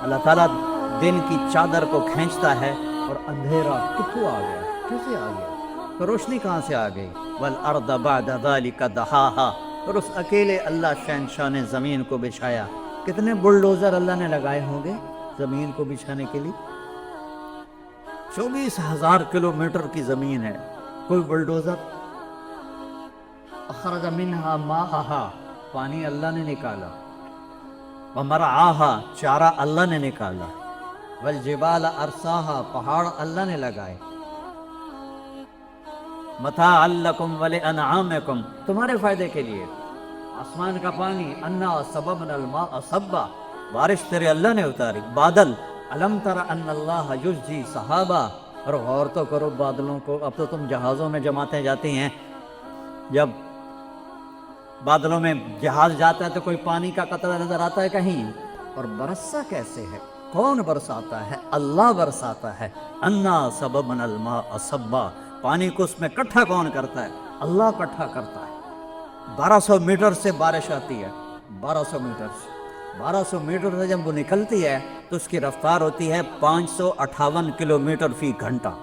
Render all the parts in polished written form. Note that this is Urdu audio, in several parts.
اللہ تعالیٰ دن کی چادر کو کھینچتا ہے اور اندھیرا کتوں آ گیا، کیسے آ گیا، تو روشنی کہاں سے آ گئی؟ والارض بعد ذلک دحاہا، اور اس اکیلے اللہ شہنشاہ نے زمین کو بچھایا۔ کتنے بلڈوزر اللہ نے لگائے ہوں گے زمین کو بچھانے کے لیے؟ 24,000 کلومیٹر کی زمین ہے، کوئی بلڈوزر؟ اخرج منہا ماءہا، پانی اللہ نے نکالا، ومرعاہا، چارہ اللہ نے نکالا، والجبال ارساہا، پہاڑ اللہ نے لگائے، متاعا لکم ولانعامکم، تمہارے فائدے کے لیے۔ آسمان کا پانی، انا صببنا الماء صبا، بارش تیرے اللہ نے اتاری، بادل، الم تر ان اللہ یزجی صحابہ، اور غور تو کرو بادلوں کو، اب تو تم جہازوں میں جماعتیں جاتی ہیں، جب بادلوں میں جہاز جاتا ہے تو کوئی پانی کا قطرہ نظر آتا ہے کہیں؟ اور برسا کیسے ہے؟ کون برساتا ہے؟ اللہ برساتا ہے۔ انا صببنا الماء صبا، پانی کو اس میں کٹھا کون کرتا ہے؟ اللہ کٹھا کرتا ہے۔ 1200 میٹر سے بارش آتی ہے، 1200 میٹر سے، 1200 میٹر سے جب وہ نکلتی ہے تو اس کی رفتار ہوتی ہے 558 کلومیٹر فی گھنٹہ۔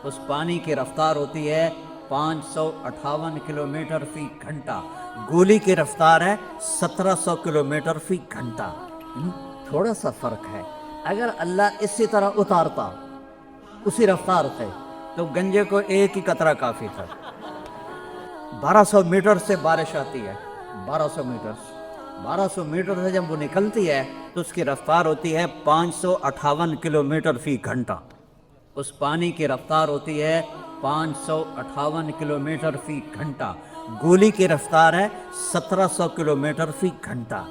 اس پانی کی رفتار ہوتی ہے 558 کلومیٹر فی گھنٹہ۔ گولی کی رفتار ہے 1700 کلومیٹر فی گھنٹہ۔ تھوڑا سا فرق ہے۔ اگر اللہ اسی طرح اتارتا اسی رفتار سے تو گنجے کو ایک ہی قطرہ کافی تھا۔ 1200 میٹر سے بارش آتی ہے، 1200 میٹر سے، 1200 میٹر سے جب وہ نکلتی ہے تو اس کی رفتار ہوتی ہے 558 کلومیٹر فی گھنٹہ۔ اس پانی کی رفتار ہوتی ہے 558 کلومیٹر فی گھنٹہ۔ گولی کی رفتار ہے 1700 کلومیٹر فی گھنٹہ۔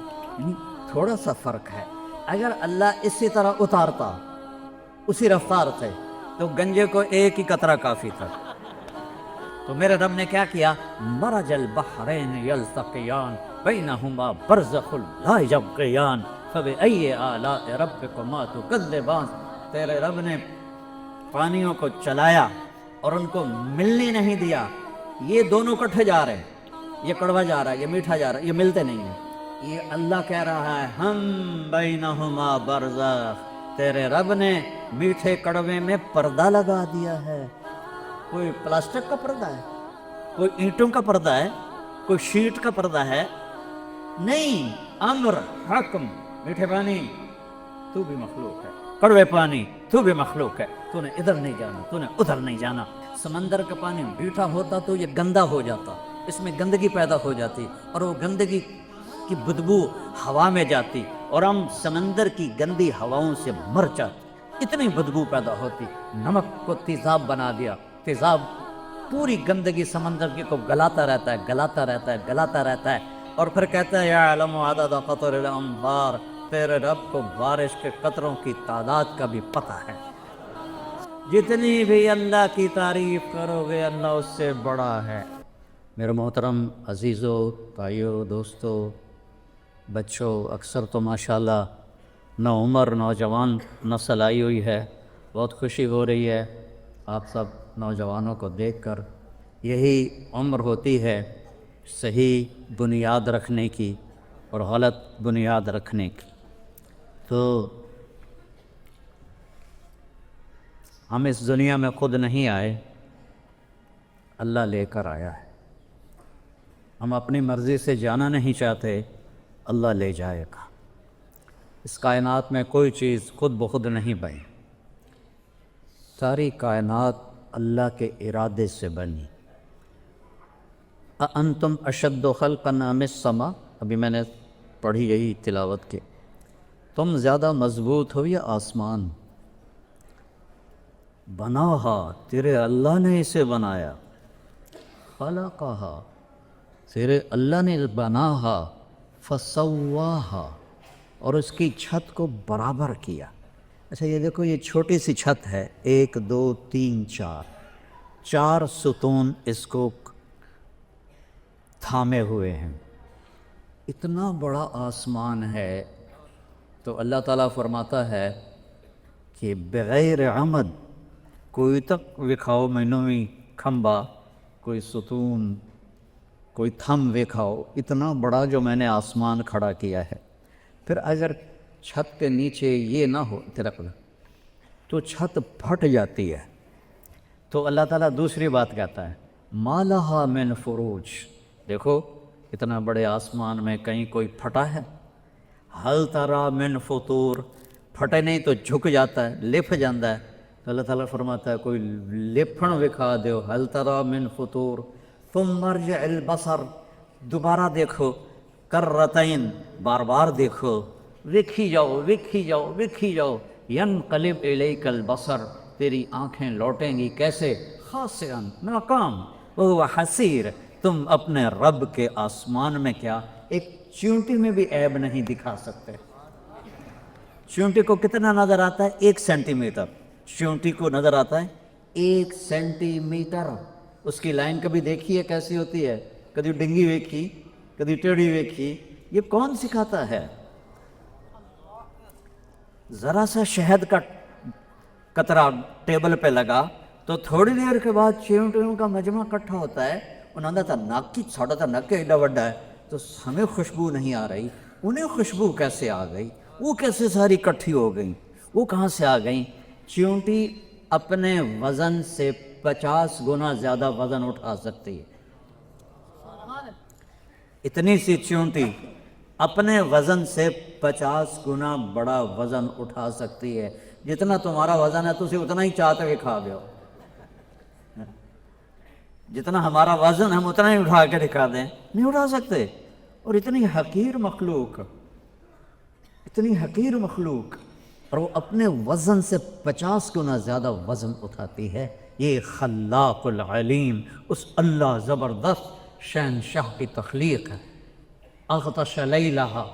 تھوڑا سا فرق ہے۔ اگر اللہ اسی طرح اتارتا اسی رفتار سے تو گنجے کو ایک ہی قطرہ کافی تھا۔ تو میرے رب نے کیا کیا؟ مرج البحرین یلتقیان بینہما برزخ لا یبغیان فبأی آلاء ربکما تکذبان، تیرے رب نے پانیوں کو چلایا اور ان کو ملنے نہیں دیا۔ یہ دونوں کٹھے جا رہے ہیں، یہ کڑوا جا رہا ہے، یہ میٹھا جا رہا ہے، یہ ملتے نہیں ہیں۔ یہ اللہ کہہ رہا ہے ہم بینہما برزخ، تیرے رب نے میٹھے کڑوے میں پردہ لگا دیا ہے۔ کوئی پلاسٹک کا پردہ ہے، کوئی اینٹوں کا پردہ ہے، کوئی شیٹ کا پردہ ہے؟ نہیں، امر، حکم، میٹھے پانی تو بھی مخلوق ہے، کڑوے پانی تو بھی مخلوق ہے، تو نے ادھر نہیں جانا، تو نے ادھر نہیں جانا۔ سمندر کا پانی میٹھا ہوتا تو یہ گندا ہو جاتا، اس میں گندگی پیدا ہو جاتی اور وہ گندگی کی بدبو ہوا میں جاتی اور ہم سمندر کی گندی ہواؤں سے مر جاتے، اتنی بدبو پیدا ہوتی۔ نمک کو تیزاب بنا دیا، تیزاب پوری گندگی سمندر کی کو گلاتا رہتا ہے، گلاتا رہتا ہے، گلاتا رہتا ہے، اور پھر کہتا ہے یعلم عدد قطر الانبار، تیرے رب کو بارش کے قطروں کی تعداد کا بھی پتہ ہے۔ جتنی بھی اللہ کی تعریف کرو گے اللہ اس سے بڑا ہے۔ میرے محترم عزیزو، بھائیو، دوستو، بچوں، اکثر تو ماشاءاللہ نوعمر نوجوان نسل آئی ہوئی ہے، بہت خوشی ہو رہی ہے آپ سب نوجوانوں کو دیکھ کر۔ یہی عمر ہوتی ہے صحیح بنیاد رکھنے کی اور غلط بنیاد رکھنے کی۔ تو ہم اس دنیا میں خود نہیں آئے، اللہ لے کر آیا ہے۔ ہم اپنی مرضی سے جانا نہیں چاہتے، اللہ لے جائے گا۔ اس کائنات میں کوئی چیز خود بخود نہیں بنی، ساری کائنات اللہ کے ارادے سے بنی۔ اَأَنْتُمْ أَشَدُّ خَلْقًا أَمِ السَّمَاءُ، ابھی میں نے پڑھی یہی تلاوت کے، تم زیادہ مضبوط ہو یا آسمان؟ بناہا، تیرے اللہ نے اسے بنایا، خلقہا، تیرے اللہ نے بناہا، فسواہا، اور اس کی چھت کو برابر کیا۔ اچھا یہ دیکھو، یہ چھوٹی سی چھت ہے، 1 2 3 4 ستون اس کو تھامے ہوئے ہیں۔ اتنا بڑا آسمان ہے تو اللہ تعالیٰ فرماتا ہے کہ بغیر عمد، کوئی تک وکھاؤ مینوی کھمبا، کوئی ستون، کوئی تھم وکھاؤ، اتنا بڑا جو میں نے آسمان کھڑا کیا ہے۔ پھر اگر چھت کے نیچے یہ نہ ہو تیرا قلم تو چھت پھٹ جاتی ہے. تو اللہ تعالیٰ دوسری بات کہتا ہے ما لہا من فروج. دیکھو اتنا بڑے آسمان میں کہیں کوئی پھٹا ہے؟ حل ترا من فطور. پھٹے نہیں تو جھک جاتا ہے, لپ جاتا ہے. تو اللہ تعالیٰ فرماتا ہے کوئی لپھن دکھا دیو. حل ترا من فطور. ثم مرجع البصر. دوبارہ دیکھو. کرتین. بار بار دیکھو. وکھی جاؤ وکھی جاؤ وکھی جاؤ. ینقلب الیک البصر. تیری آنکھیں لوٹیں گی کیسے؟ خاسئا. ناکام. وہو حسیر. تم اپنے رب کے آسمان میں کیا ایک چیونٹی میں بھی عیب نہیں دکھا سکتے. چیونٹی کو کتنا نظر آتا ہے؟ 1 سینٹی میٹر. چیونٹی کو نظر آتا ہے 1 سینٹی میٹر. اس کی لائن کبھی دیکھی ہے کیسی ہوتی ہے؟ کبھی ڈنگی ویکھی, کبھی ٹیڑھی ویکھی. یہ کون سکھاتا ہے؟ ذرا سا شہد کا قطرہ ٹیبل پہ لگا تو تھوڑی دیر کے بعد چیونٹیوں کا مجمع اکٹھا ہوتا ہے. انہوں نے نک کی چھوٹا تھا, نک ایڈا بڑا ہے, تو ہمیں خوشبو نہیں آ رہی, انہیں خوشبو کیسے آ گئی؟ وہ کیسے ساری اکٹھی ہو گئیں؟ وہ کہاں سے آ گئیں؟ چیونٹی اپنے وزن سے 50 گنا زیادہ وزن اٹھا سکتی ہے. اتنی سی چیونٹی اپنے وزن سے 50 گنا بڑا وزن اٹھا سکتی ہے. جتنا تمہارا وزن ہے تسی اتنا ہی چاہتے ہوئے کھا گئے ہو. جتنا ہمارا وزن ہم اتنا ہی اٹھا کے دکھا دیں, نہیں اٹھا سکتے. اور اتنی حقیر مخلوق, اتنی حقیر مخلوق, اور وہ اپنے وزن سے 50 گنا زیادہ وزن اٹھاتی ہے. یہ خلاق العلیم, اس اللہ زبردست شہنشاہ کی تخلیق ہے. اغطش لیلہا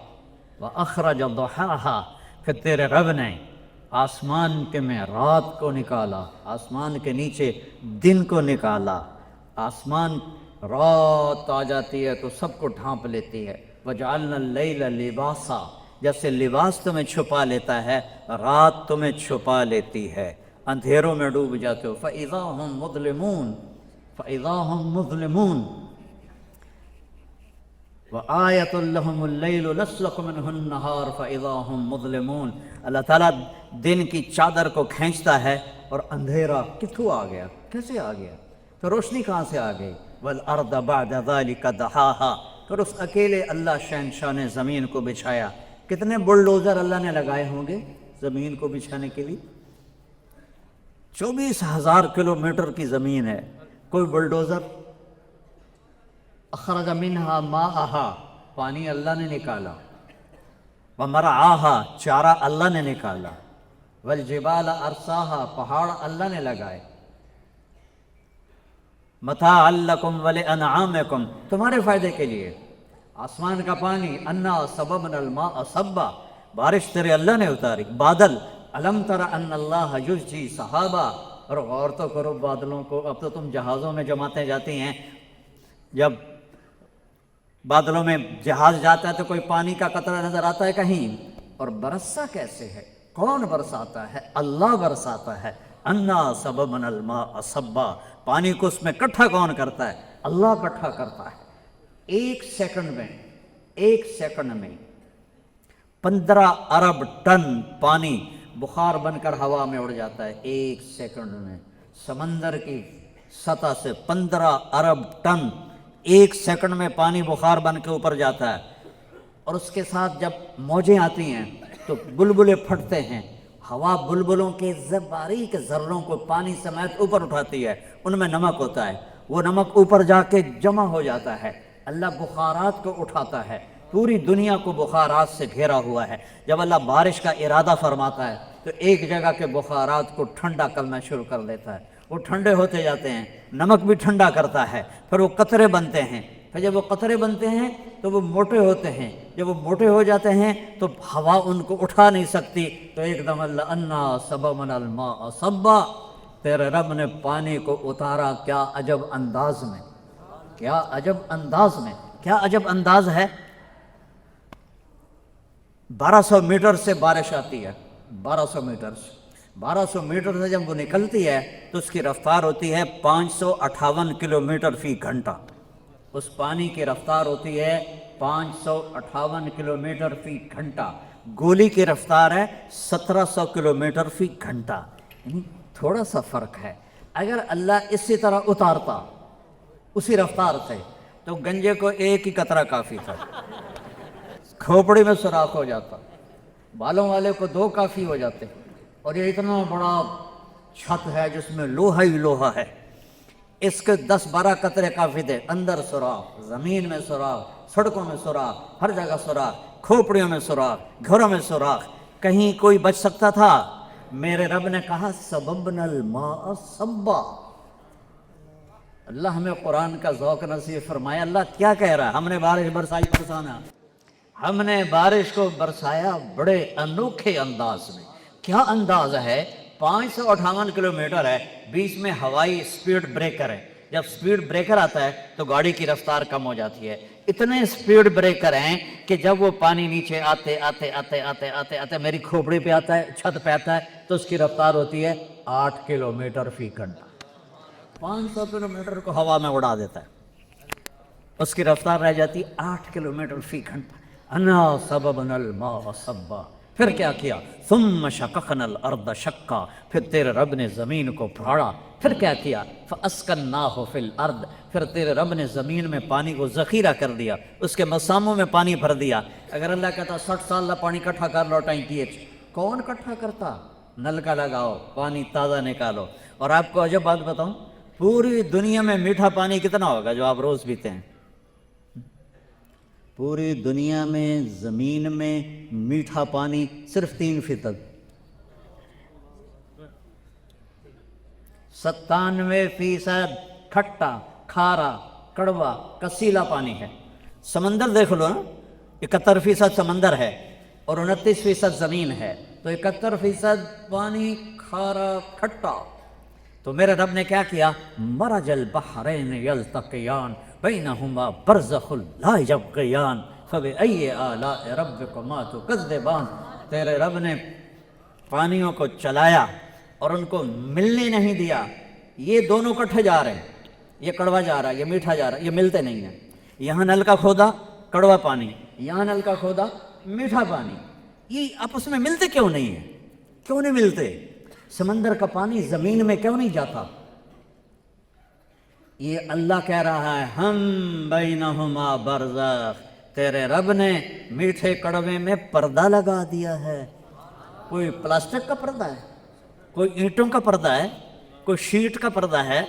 واخرج ضحاہا. پھر تیرے رب نے آسمان کے میں رات کو نکالا, آسمان کے نیچے دن کو نکالا. آسمان رات آ جاتی ہے تو سب کو ڈھانپ لیتی ہے. وجعلنا اللیل لباسا. جیسے لباس تمہیں چھپا لیتا ہے, رات تمہیں چھپا لیتی ہے, اندھیروں میں ڈوب جاتے ہو. فَإِذَا هُمْ مُظْلِمُونَ فَإِذَا هُمْ مُظْلِمُونَ وَآيَةٌ لَهُمُ اللَّيْلُ نَسْلَخُ مِنْهُ النَّهَارَ فَإِذَا هُمْ مُظْلِمُونَ. اللہ تعالیٰ دن کی چادر کو کھینچتا ہے اور اندھیرا کتھوں آ گیا, کیسے آ گیا, تو روشنی کہاں سے آ گئی؟ وَالْأَرْضَ بَعْدَ ذَلِكَ دَحَاهَا. پھر اس اکیلے اللہ شہنشاہ نے زمین کو بچھایا. کتنے بلڈوزر اللہ نے لگائے ہوں گے زمین کو بچھانے کے لیے؟ 24,000 کلومیٹر کی زمین ہے. کوئی بلڈوزر. اخرج منہا ماءہا. پانی اللہ نے نکالا. ومرعاہا. چارہ اللہ نے نکالا. والجبال ارساہا. پہاڑ اللہ نے لگائے. متاعا لکم ولانعامکم. تمہارے فائدے کے لیے. آسمان کا پانی انا صببنا الماء صبا. بارش تیرے اللہ نے اتاری. بادل الم تر ان اللہ یزجی سحابا. اور غور تو کرو بادلوں کو. اب تو تم جہازوں میں جماتے جاتی ہیں, جب بادلوں میں جہاز جاتا ہے تو کوئی پانی کا قطرہ نظر آتا ہے کہیں؟ اور برسا کیسے ہے؟ کون برساتا ہے؟ اللہ برساتا ہے. انا صببنا الماء صبا. پانی کو اس میں کٹھا کون کرتا ہے؟ اللہ کٹھا کرتا ہے. 1 سیکنڈ میں 15 ارب ٹن پانی بخار بن کر ہوا میں اڑ جاتا ہے. 1 سیکنڈ میں سمندر کی سطح سے 15 ارب ٹن 1 سیکنڈ میں پانی بخار بن کے اوپر جاتا ہے. اور اس کے ساتھ جب موجیں آتی ہیں تو بلبلے پھٹتے ہیں. ہوا بلبلوں کے باریک ذروں کو پانی سمیت اوپر اٹھاتی ہے. ان میں نمک ہوتا ہے. وہ نمک اوپر جا کے جمع ہو جاتا ہے. اللہ بخارات کو اٹھاتا ہے. پوری دنیا کو بخارات سے گھیرا ہوا ہے. جب اللہ بارش کا ارادہ فرماتا ہے تو ایک جگہ کے بخارات کو ٹھنڈا کرنا شروع کر دیتا ہے. وہ ٹھنڈے ہوتے جاتے ہیں. نمک بھی ٹھنڈا کرتا ہے. پھر وہ قطرے بنتے ہیں. پھر جب وہ قطرے بنتے ہیں تو وہ موٹے ہوتے ہیں. جب وہ موٹے ہو جاتے ہیں تو ہوا ان کو اٹھا نہیں سکتی. تو ایک دم اللہ انا صببنا الماء صبا. تیرے رب نے پانی کو اتارا. کیا عجب انداز میں, کیا عجب انداز میں, کیا عجب انداز ہے. 1200 میٹر سے بارش آتی ہے. 1200 میٹر سے جب وہ نکلتی ہے تو اس کی رفتار ہوتی ہے 558 کلومیٹر فی گھنٹہ. اس پانی کی رفتار ہوتی ہے 558 کلومیٹر فی گھنٹہ. گولی کی رفتار ہے 1700 کلومیٹر فی گھنٹہ، یعنی تھوڑا سا فرق ہے۔ اگر اللہ اسی طرح اتارتا اسی رفتار سے تو گنجے کو ایک ہی قطرہ کافی تھا، کھوپڑی میں سوراخ ہو جاتا، بالوں والے کو 2 کافی ہو جاتے، اور یہ اتنا بڑا چھت ہے جس میں لوہا ہی لوہا ہے، اس کے 10-12 قطرے کافی تھے، اندر سوراخ، زمین میں سوراخ، سڑکوں میں سوراخ، ہر جگہ سوراخ، کھوپڑیوں میں سوراخ، گھروں میں سوراخ، کہیں کوئی بچ سکتا تھا؟ میرے رب نے کہا سببنا الماء صبا۔ اللہ ہمیں قرآن کا ذوق نصیب فرمایا۔ اللہ کیا کہہ رہا ہے؟ ہم نے بارش برسائی، برسانا، ہم نے بارش کو برسایا بڑے انوکھے انداز میں۔ کیا انداز ہے؟ 558 کلومیٹر ہے، بیچ میں ہوائی سپیڈ بریکر ہے، جب سپیڈ بریکر آتا ہے تو گاڑی کی رفتار کم ہو جاتی ہے۔ اتنے سپیڈ بریکر ہیں کہ جب وہ پانی نیچے آتے آتے آتے آتے آتے آتے میری کھوپڑی پہ آتا ہے، چھت پہ آتا ہے، تو اس کی رفتار ہوتی ہے 8 کلومیٹر فی گھنٹہ۔ 500 کلومیٹر کو ہوا میں اڑا دیتا ہے، اس کی رفتار رہ جاتی 8 کلومیٹر فی گھنٹہ۔ انا سببنا الماء صبا۔ پھر کیا کیا؟ ثم شققنا الارض شقا، پھر تیرے رب نے زمین کو پھاڑا۔ پھر کیا کیا؟ فاسکناہ فی الارض، پھر تیرے رب نے زمین میں پانی کو ذخیرہ کر دیا، اس کے مساموں میں پانی بھر دیا۔ اگر اللہ کہتا 60 سال کا پانی اکٹھا کر لو ٹینکی، کون اکٹھا کرتا؟ نل کا لگاؤ، پانی تازہ نکالو۔ اور آپ کو عجب بات بتاؤں، پوری دنیا میں میٹھا پانی کتنا ہوگا جو آپ روز پیتے ہیں؟ پوری دنیا میں زمین میں میٹھا پانی صرف 3%، 97% کھٹا، کھارا، کڑوا، کسیلا پانی ہے۔ سمندر دیکھ لو نا، 71% سمندر ہے اور 29% زمین ہے، تو 71% پانی کھارا کھٹا۔ تو میرے رب نے کیا کیا؟ مرج البحرین یلتقیان بینہما برزخ لا یبغیان فبأی آلاء ربکما تکذبان۔ تیرے رب نے پانیوں کو چلایا اور ان کو ملنے نہیں دیا۔ یہ دونوں کٹھے جا رہے ہیں، یہ کڑوا جا رہا ہے، یہ میٹھا جا رہا ہے، یہ ملتے نہیں ہیں۔ یہاں نل کا کھودا کڑوا پانی، یہاں نل کا کھودا میٹھا پانی، یہ آپس میں ملتے کیوں نہیں ہیں؟ کیوں نہیں ملتے؟ سمندر کا پانی زمین میں کیوں نہیں جاتا؟ یہ اللہ کہہ رہا ہے ہم بینہما برزخ، تیرے رب نے میٹھے کڑوے میں پردہ لگا دیا ہے۔ کوئی پلاسٹک کا پردہ ہے، کوئی اینٹوں کا پردہ ہے، کوئی شیٹ کا پردہ ہے؟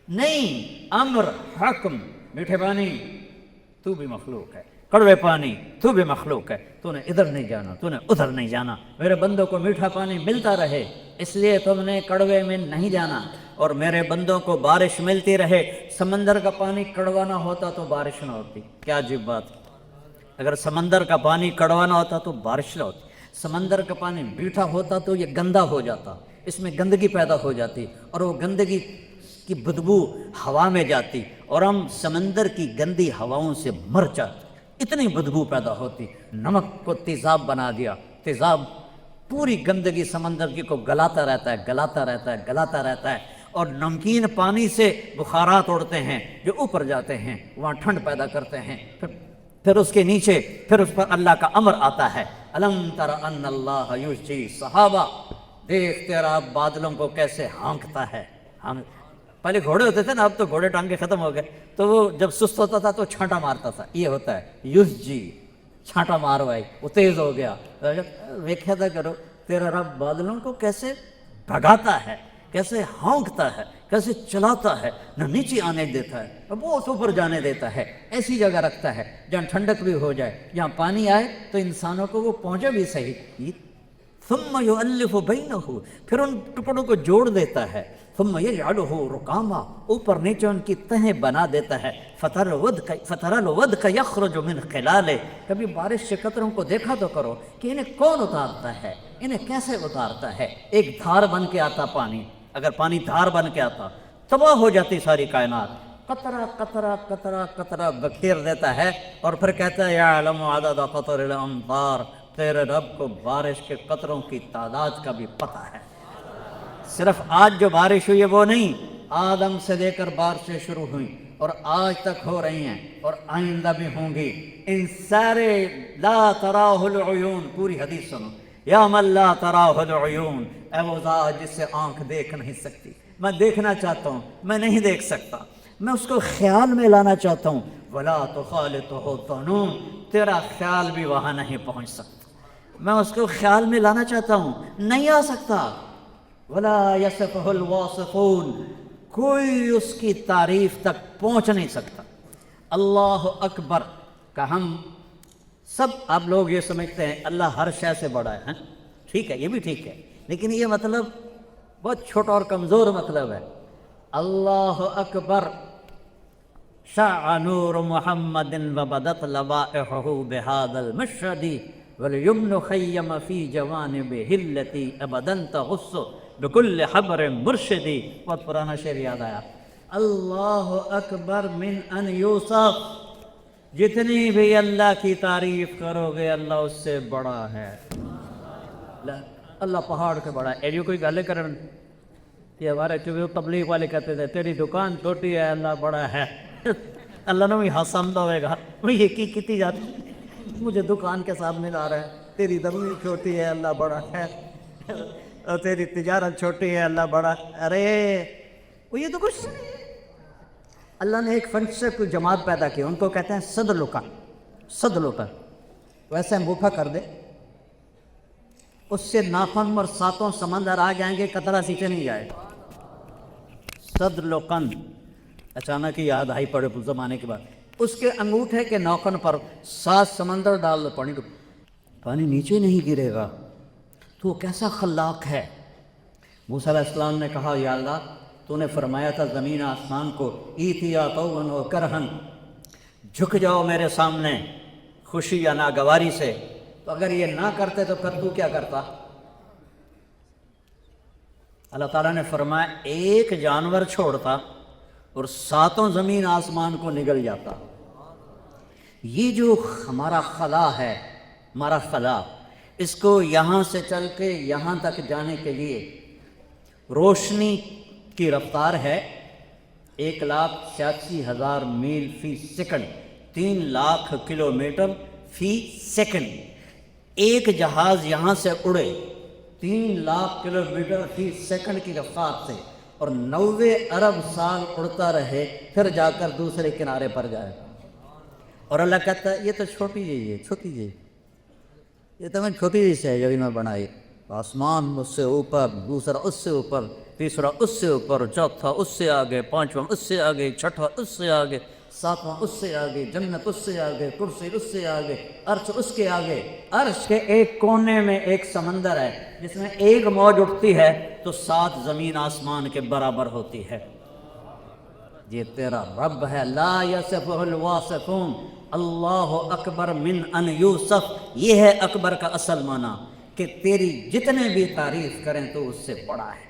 نہیں، امر حکم۔ میٹھے پانی تو بھی مخلوق ہے، کڑوے پانی تو بھی مخلوق ہے، تو نے ادھر نہیں جانا، تو نے ادھر نہیں جانا۔ میرے بندوں کو میٹھا پانی ملتا رہے اس لیے تم نے کڑوے میں نہیں جانا، اور میرے بندوں کو بارش ملتی رہے۔ سمندر کا پانی کڑوا نہ ہوتا تو بارش نہ ہوتی۔ کیا عجیب بات! اگر سمندر کا پانی کڑوا نہ ہوتا تو بارش نہ ہوتی، سمندر کا پانی میٹھا ہوتا تو یہ گندا ہو جاتا، اس میں گندگی پیدا ہو جاتی، اور وہ گندگی کی بدبو ہوا میں جاتی، اور ہم سمندر کی گندی ہواؤں سے مر جاتے، اتنی بدبو پیدا ہوتی۔ نمک کو تیزاب بنا دیا، تیزاب پوری گندگی سمندر کی کو گلاتا رہتا ہے، گلاتا رہتا ہے، گلاتا رہتا ہے، اور نمکین پانی سے بخارات اڑتے ہیں جو اوپر جاتے ہیں، وہاں ٹھنڈ پیدا کرتے ہیں۔ پھر اس کے نیچے پھر اس پر اللہ کا امر آتا ہے، الم تر ان اللہ یزجی صحابہ، دیکھ تیرا اب بادلوں کو کیسے ہانکتا ہے۔ پہلے گھوڑے ہوتے تھے نا، اب تو گھوڑے ٹانگے ختم ہو گئے، تو وہ جب سست ہوتا تھا تو چھانٹا مارتا تھا، یہ ہوتا ہے یزجی، چھانٹا مارو بھائی، وہ تیز ہو گیا۔ ویکھیا تھا کرو تیرا رب بادلوں کو کیسے بھگاتا ہے، کیسے ہانکتا ہے، کیسے چلاتا ہے، نہ نیچے آنے دیتا ہے، بہت اوپر جانے دیتا ہے، ایسی جگہ رکھتا ہے جہاں ٹھنڈک بھی ہو جائے، جہاں پانی آئے تو انسانوں کو وہ پہنچے بھی صحیح۔ ثم یؤلف بینہ، پھر ان ٹکڑوں کو جوڑ دیتا ہے، ثم یجعلہ رکاما، اوپر نیچے ان کی تہیں بنا دیتا ہے، فتر الودق یخرج من خلالہ۔ کبھی بارش کے قطروں کو دیکھا تو کرو کہ انہیں کون اتارتا ہے، انہیں کیسے اتارتا ہے۔ ایک دھار بن کے آتا پانی، اگر پانی دھار بن کے آتا تباہ ہو جاتی ساری کائنات۔ قطرہ قطرہ قطرہ قطرہ بکھیر دیتا ہے، اور پھر کہتا ہے یعلم عدد قطر الامطار، تیرے رب کو بارش کے قطروں کی تعداد کا بھی پتہ ہے۔ صرف آج جو بارش ہوئی ہے وہ نہیں، آدم سے لے کر بارشیں شروع ہوئیں، اور آج تک ہو رہی ہیں اور آئندہ بھی ہوں گی، ان سارے لا تراہ العیون، پوری حدیث سنو، یا من لا تراہ العیون، اے وہ ذات جس سے آنکھ دیکھ نہیں سکتی، میں دیکھنا چاہتا ہوں میں نہیں دیکھ سکتا، میں اس کو خیال میں لانا چاہتا ہوں، ولا تخالطہ ظنون، تیرا خیال بھی وہاں نہیں پہنچ سکتا، میں اس کو خیال میں لانا چاہتا ہوں نہیں آ سکتا، ولا یصفہ الواصفون، کوئی اس کی تعریف تک پہنچ نہیں سکتا۔ اللہ اکبر کا ہم سب، آپ لوگ یہ سمجھتے ہیں اللہ ہر شے سے بڑا ہے، ٹھیک ہے، یہ بھی ٹھیک ہے، لیکن یہ مطلب بہت چھوٹا اور کمزور مطلب ہے۔ اللہ اکبر شع نور محمد وبدت لوائحہ بہذا المشہد والیمن خیم فی جوانبہ التی ابدا تغص بکل حبر مرشدی، بہت پرانا شعر یاد آیا، اللہ اکبر من ان یوصف، جتنی بھی اللہ کی تعریف کرو گے اللہ اس سے بڑا ہے، اللہ پہاڑ کے بڑا ہے۔ یہ کوئی گالے کرن یہ ہمارے چونکہ تبلیغ والے کہتے تھے تیری دکان چھوٹی ہے اللہ بڑا ہے، اللہ نے بھی ہسمد ہوئے گا، یہ کی کتی جاتی مجھے دکان کے سامنے لا رہا ہے، تیری زمین چھوٹی ہے اللہ بڑا ہے، اور تیری تجارت چھوٹی ہے اللہ بڑا، ارے وہ یہ تو کچھ نہیں ہے۔ اللہ نے ایک فنڈ سے کوئی جماعت پیدا کی، ان کو کہتے ہیں صد لکا، صد لکا، ویسے منہ کر دے اس سے ناخن اور ساتوں سمندر آ جائیں گے، قطرہ سیچے نہیں جائے گا۔ صد لکن، اچانک ہی یاد آئی پڑے زمانے کے بعد، اس کے انگوٹھے کے نوکن پر 7 سمندر ڈال دو، پانی نیچے نہیں گرے گا، تو وہ کیسا خلاق ہے۔ موسیٰ علیہ السلام نے کہا یا اللہ تو نے فرمایا تھا زمین آسمان کو ایتیا طوعاً و کرہن، جھک جاؤ میرے سامنے خوشی یا ناگواری سے، تو اگر یہ نہ کرتے تو پھر تو کیا کرتا؟ اللہ تعالیٰ نے فرمایا ایک جانور چھوڑتا اور 7 زمین آسمان کو نگل جاتا۔ یہ جو ہمارا خلا ہے، ہمارا خلا، اس کو یہاں سے چل کے یہاں تک جانے کے لیے روشنی کی رفتار ہے 1,86,000 میل فی سیکنڈ، 3 لاکھ کلومیٹر فی سیکنڈ۔ ایک جہاز یہاں سے اڑے 3 لاکھ کلومیٹر فی سیکنڈ کی رفتار سے اور 90 ارب سال اڑتا رہے، پھر جا کر دوسرے کنارے پر جائے، اور اللہ کہتا ہے یہ تو چھوٹی جی ہے، چھوٹی جی، یہ تو میں چھوٹی جی سے ہے جو میں بنائی، آسمان اس سے اوپر، دوسرا اس سے اوپر، تیسرا اس سے اوپر، چوتھا اس سے آگے، 5واں اس سے آگے، 6واں اس سے آگے، 7واں اس سے آگے، جنت اس سے آگے، کرسی اس سے آگے، عرش اس کے آگے۔ عرش کے ایک کونے میں ایک سمندر ہے جس میں ایک موج اٹھتی ہے تو 7 زمین آسمان کے برابر ہوتی ہے۔ یہ تیرا رب ہے، لا یصفہ الواصفون، اللہ اکبر من ان یوصف، یہ ہے اکبر کا اصل معنی، کہ تیری جتنے بھی تعریف کریں تو اس سے بڑا ہے،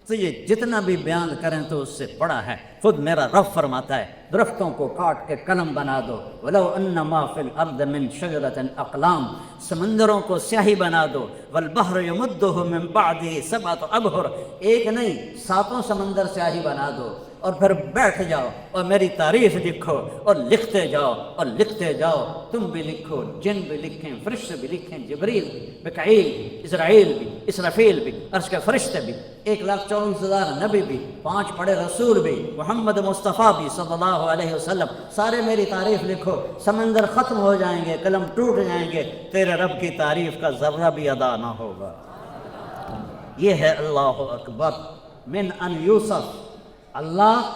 تو یہ جتنا بھی بیان کریں تو اس سے بڑا ہے۔ خود میرا رب فرماتا ہے درختوں کو کاٹ کے قلم بنا دو، وَلَوْ أَنَّ مَا فِي الْأَرْضِ مِنْ شَجَرَةٍ أَقْلَامٍ، سمندروں کو سیاہی بنا دو، وَالْبَحْرُ يَمُدُّهُ مِنْ بَعْدِهِ سَبْعَةُ أَبْحُرٍ، ایک نہیں 7 سمندر سیاہی بنا دو، اور پھر بیٹھ جاؤ اور میری تعریف لکھو اور لکھتے جاؤ اور لکھتے جاؤ، تم بھی لکھو، جن بھی لکھیں، فرشتے بھی لکھیں، جبریل، مکائیل، اسرائیل بھی، اسرافیل بھی، عرش کے فرشتے بھی، 1,24,000 نبی بھی، 5 بڑے رسول بھی، محمد مصطفیٰ بھی صلی اللہ علیہ وسلم، سارے میری تعریف لکھو، سمندر ختم ہو جائیں گے، قلم ٹوٹ جائیں گے، تیرے رب کی تعریف کا ذرہ بھی ادا نہ ہوگا۔ یہ ہے اللہ اکبر من ان یوصف، اللہ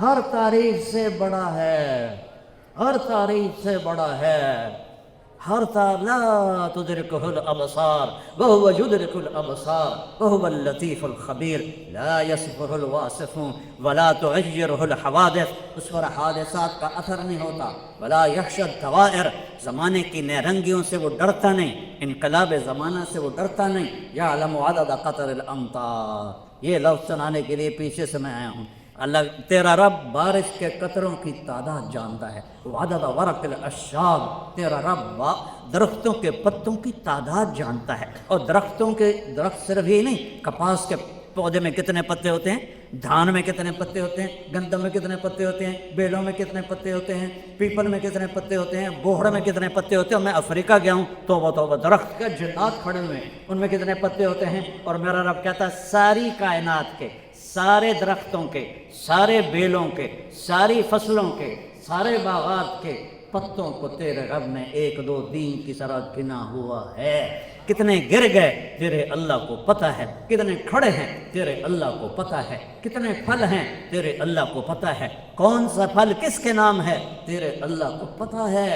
ہر تعریف سے بڑا ہے، ہر تعریف سے بڑا ہے، ہر لا تدرکہ الابصار وہو یدرک الابصار وہو اللطیف الخبیر، لا یصفہ الواصفون ولا تعجرہ الحوادث، اس پر حادثات کا اثر نہیں ہوتا، ولا یخشی الدوائر، زمانے کی نیرنگیوں سے وہ ڈرتا نہیں، انقلاب زمانہ سے وہ ڈرتا نہیں، یعلم عدد قطر الامطار، یہ لفظ سنانے کے لیے پیچھے سے میں آیا ہوں۔ اللہ تیرا رب بارش کے قطروں کی تعداد جانتا ہے، وعدد ورق الاشجار، تیرا رب درختوں کے پتوں کی تعداد جانتا ہے، اور درخت صرف یہ نہیں، کپاس کے پودے میں کتنے پتے ہوتے ہیں، دھان میں کتنے پتے ہوتے ہیں، گندم میں کتنے پتے ہوتے ہیں، بیلوں میں کتنے پتے ہوتے ہیں، پیپل میں کتنے پتے ہوتے ہیں، بوہڑ میں کتنے پتے ہوتے ہیں. اور میں افریقہ گیا ہوں، توبہ توبہ، درخت کے جنات کھڑے ہوئے ہیں، ان میں کتنے پتے ہوتے ہیں. اور میرا رب کہتا ہے ساری کائنات کے، سارے درختوں کے، سارے بیلوں کے، ساری فصلوں کے، سارے باغات کے پتوں کو تیرے رب نے 1 2 3 کی طرح گنا ہوا ہے. کتنے گر گئے تیرے اللہ کو پتہ ہے، کتنے کھڑے ہیں تیرے اللہ کو پتہ ہے، کتنے پھل ہیں تیرے اللہ کو پتہ ہے، کون سا پھل کس کے نام ہے تیرے اللہ کو پتہ ہے.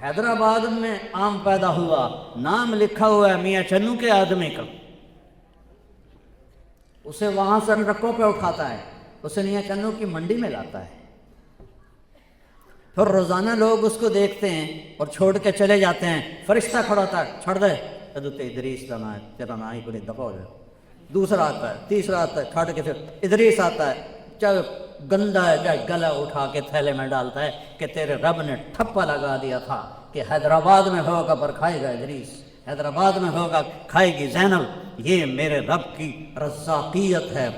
حیدرآباد میں آم پیدا ہوا، نام لکھا ہوا ہے میاں چنو کے آدمی کا، اسے وہاں سے ٹرکوں پہ اٹھاتا ہے، اسے میاں چنو کی منڈی میں لاتا ہے. پھر روزانہ لوگ اس کو دیکھتے ہیں اور چھوڑ کے چلے جاتے ہیں. فرشتہ کھڑا ہوتا ہے، چھڑ دے حضرت ادریس کا نام، تیرا نام ہی بڑی دفعہ ہو جائے. دوسرا آتا ہے، تیسرا آتا ہے، کھڑ کے پھر ادریس آتا ہے، چاہے گندا ہے چاہے گلا اٹھا کے تھیلے میں ڈالتا ہے کہ تیرے رب نے ٹھپا لگا دیا تھا کہ حیدرآباد میں ہوگا پر کھائے گا ادریس، حیدرآباد میں ہوگا کھائے گی زینب. یہ میرے رب کی رزاقیت ہے.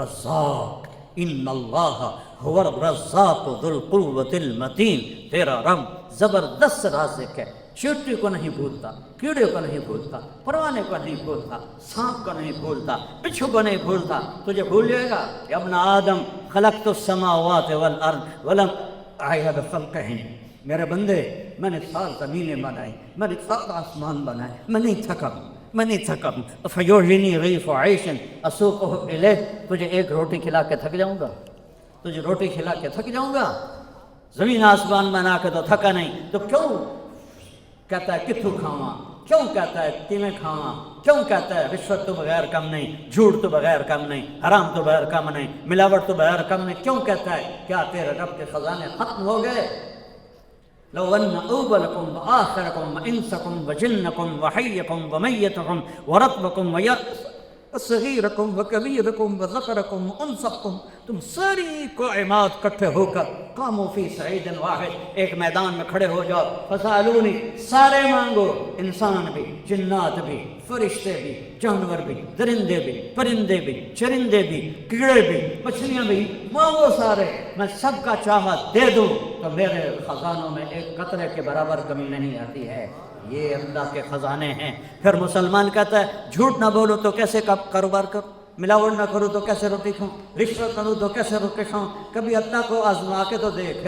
رزاق، ان اللہ هو الرزاق ذو القوة المتین. تیرا رب زبردست رازق ہے، چیونٹی کو نہیں بھولتا، کیڑے کو نہیں بھولتا، پروانے کو نہیں بھولتا، سانپ کو نہیں بھولتا، بچھو کو نہیں بھولتا. تجھے بھول جائے گا؟ یا ابن آدم خلقت السماوات والارض ولم اعیہ بخلقہن. میرے بندے، میں نے 7 زمینیں بنائی، میں نے 7 آسمان بنائے، میں نہیں تھکا. فیوجنی غیف عیش اسوقہ الیہ. تجھے 1 روٹی کھلا کے تھک جاؤں گا؟ تجھے روٹی کھلا کے تھک جاؤں گا؟ زمین آسمان بنا کے تو تھکا نہیں، تو کیوں کہتا ہے کتھو کھاواں؟ کیوں کہتا ہے تیمیں کھاواں؟ کیوں کہتا ہے رشوت تو بغیر کم نہیں، جھوٹ تو بغیر کم نہیں، حرام تو بغیر کم نہیں، ملاوٹ تو بغیر کم نہیں؟ کیوں کہتا ہے؟ کیا تیرے رب کے خزانے ختم ہو گئے؟ لو ان اولکم وآخرکم وانسکم وجنکم وحیکم ومیتکم ورطبکم صغیرکم وکبیرکم وذکرکم وانثکم، تم ساری کائنات کٹھے ہو کر قاموا فی صعید واحد، ایک میدان میں کھڑے ہو جاؤ. فسالونی، سارے مانگو، انسان بھی، جنات بھی، فرشتے بھی، جانور بھی، درندے بھی، پرندے بھی، چرندے بھی، کیڑے بھی، مچھلیاں بھی، مانگو سارے، میں سب کا چاہا دے دوں تو میرے خزانوں میں 1 قطرے کے برابر کمی نہیں آتی ہے. یہ اللہ کے خزانے ہیں. پھر مسلمان کہتا ہے جھوٹ نہ بولو تو کیسے کاروبار کروں، ملاوٹ نہ کروں تو کیسے روٹی کھاؤں، رشوت کروں تو کیسے روٹی کھاؤں؟ کبھی اللہ کو آزما کے تو دیکھ.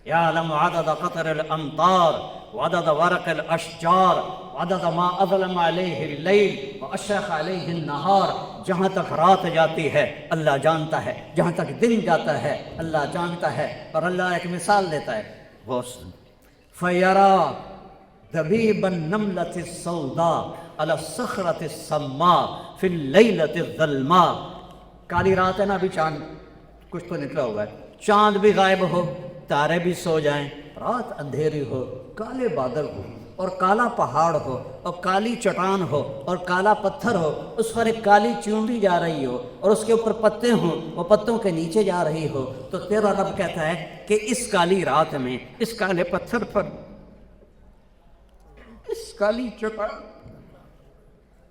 یعلم عدد قطر الامطار وعدد ورق الاشجار وعدد ما اظلم علیہ اللیل واشرق علیہ النہار. جہاں تک رات جاتی ہے اللہ جانتا ہے، جہاں تک دن جاتا ہے اللہ جانتا ہے. اور اللہ ایک مثال دیتا ہے، وہ فیرا دبیب النملة السوداء على الصخرة السماء في الليلة الظلماء. کالی رات ہے نا، ابھی چاند کچھ تو نکلا ہوا ہے، چاند بھی غائب ہو، تارے بھی سو جائیں، رات اندھیری ہو، کالے بادل ہو اور کالا پہاڑ ہو اور کالی چٹان ہو اور کالا پتھر ہو، اس پر ایک کالی چونٹی جا رہی ہو اور اس کے اوپر پتے ہوں، وہ پتوں کے نیچے جا رہی ہو، تو تیرا رب کہتا ہے کہ اس کالی رات میں، اس کالے پتھر پر، اس کالی چٹان،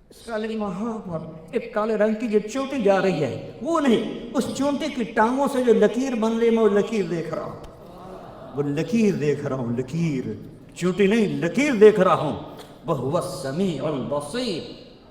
اس کالے مہاں پر ایک کالے رنگ کی جو چونٹی جا رہی ہے، وہ نہیں، اس چونٹی کی ٹانگوں سے جو لکیر بن رہی ہے، میں وہ لکیر دیکھ رہا ہوں، وہ لکیر دیکھ رہا ہوں، لکیر، چونٹی نہیں، لکیر دیکھ رہا ہوں. وَهُوَ السَّمِيعُ الْبَصِيرُ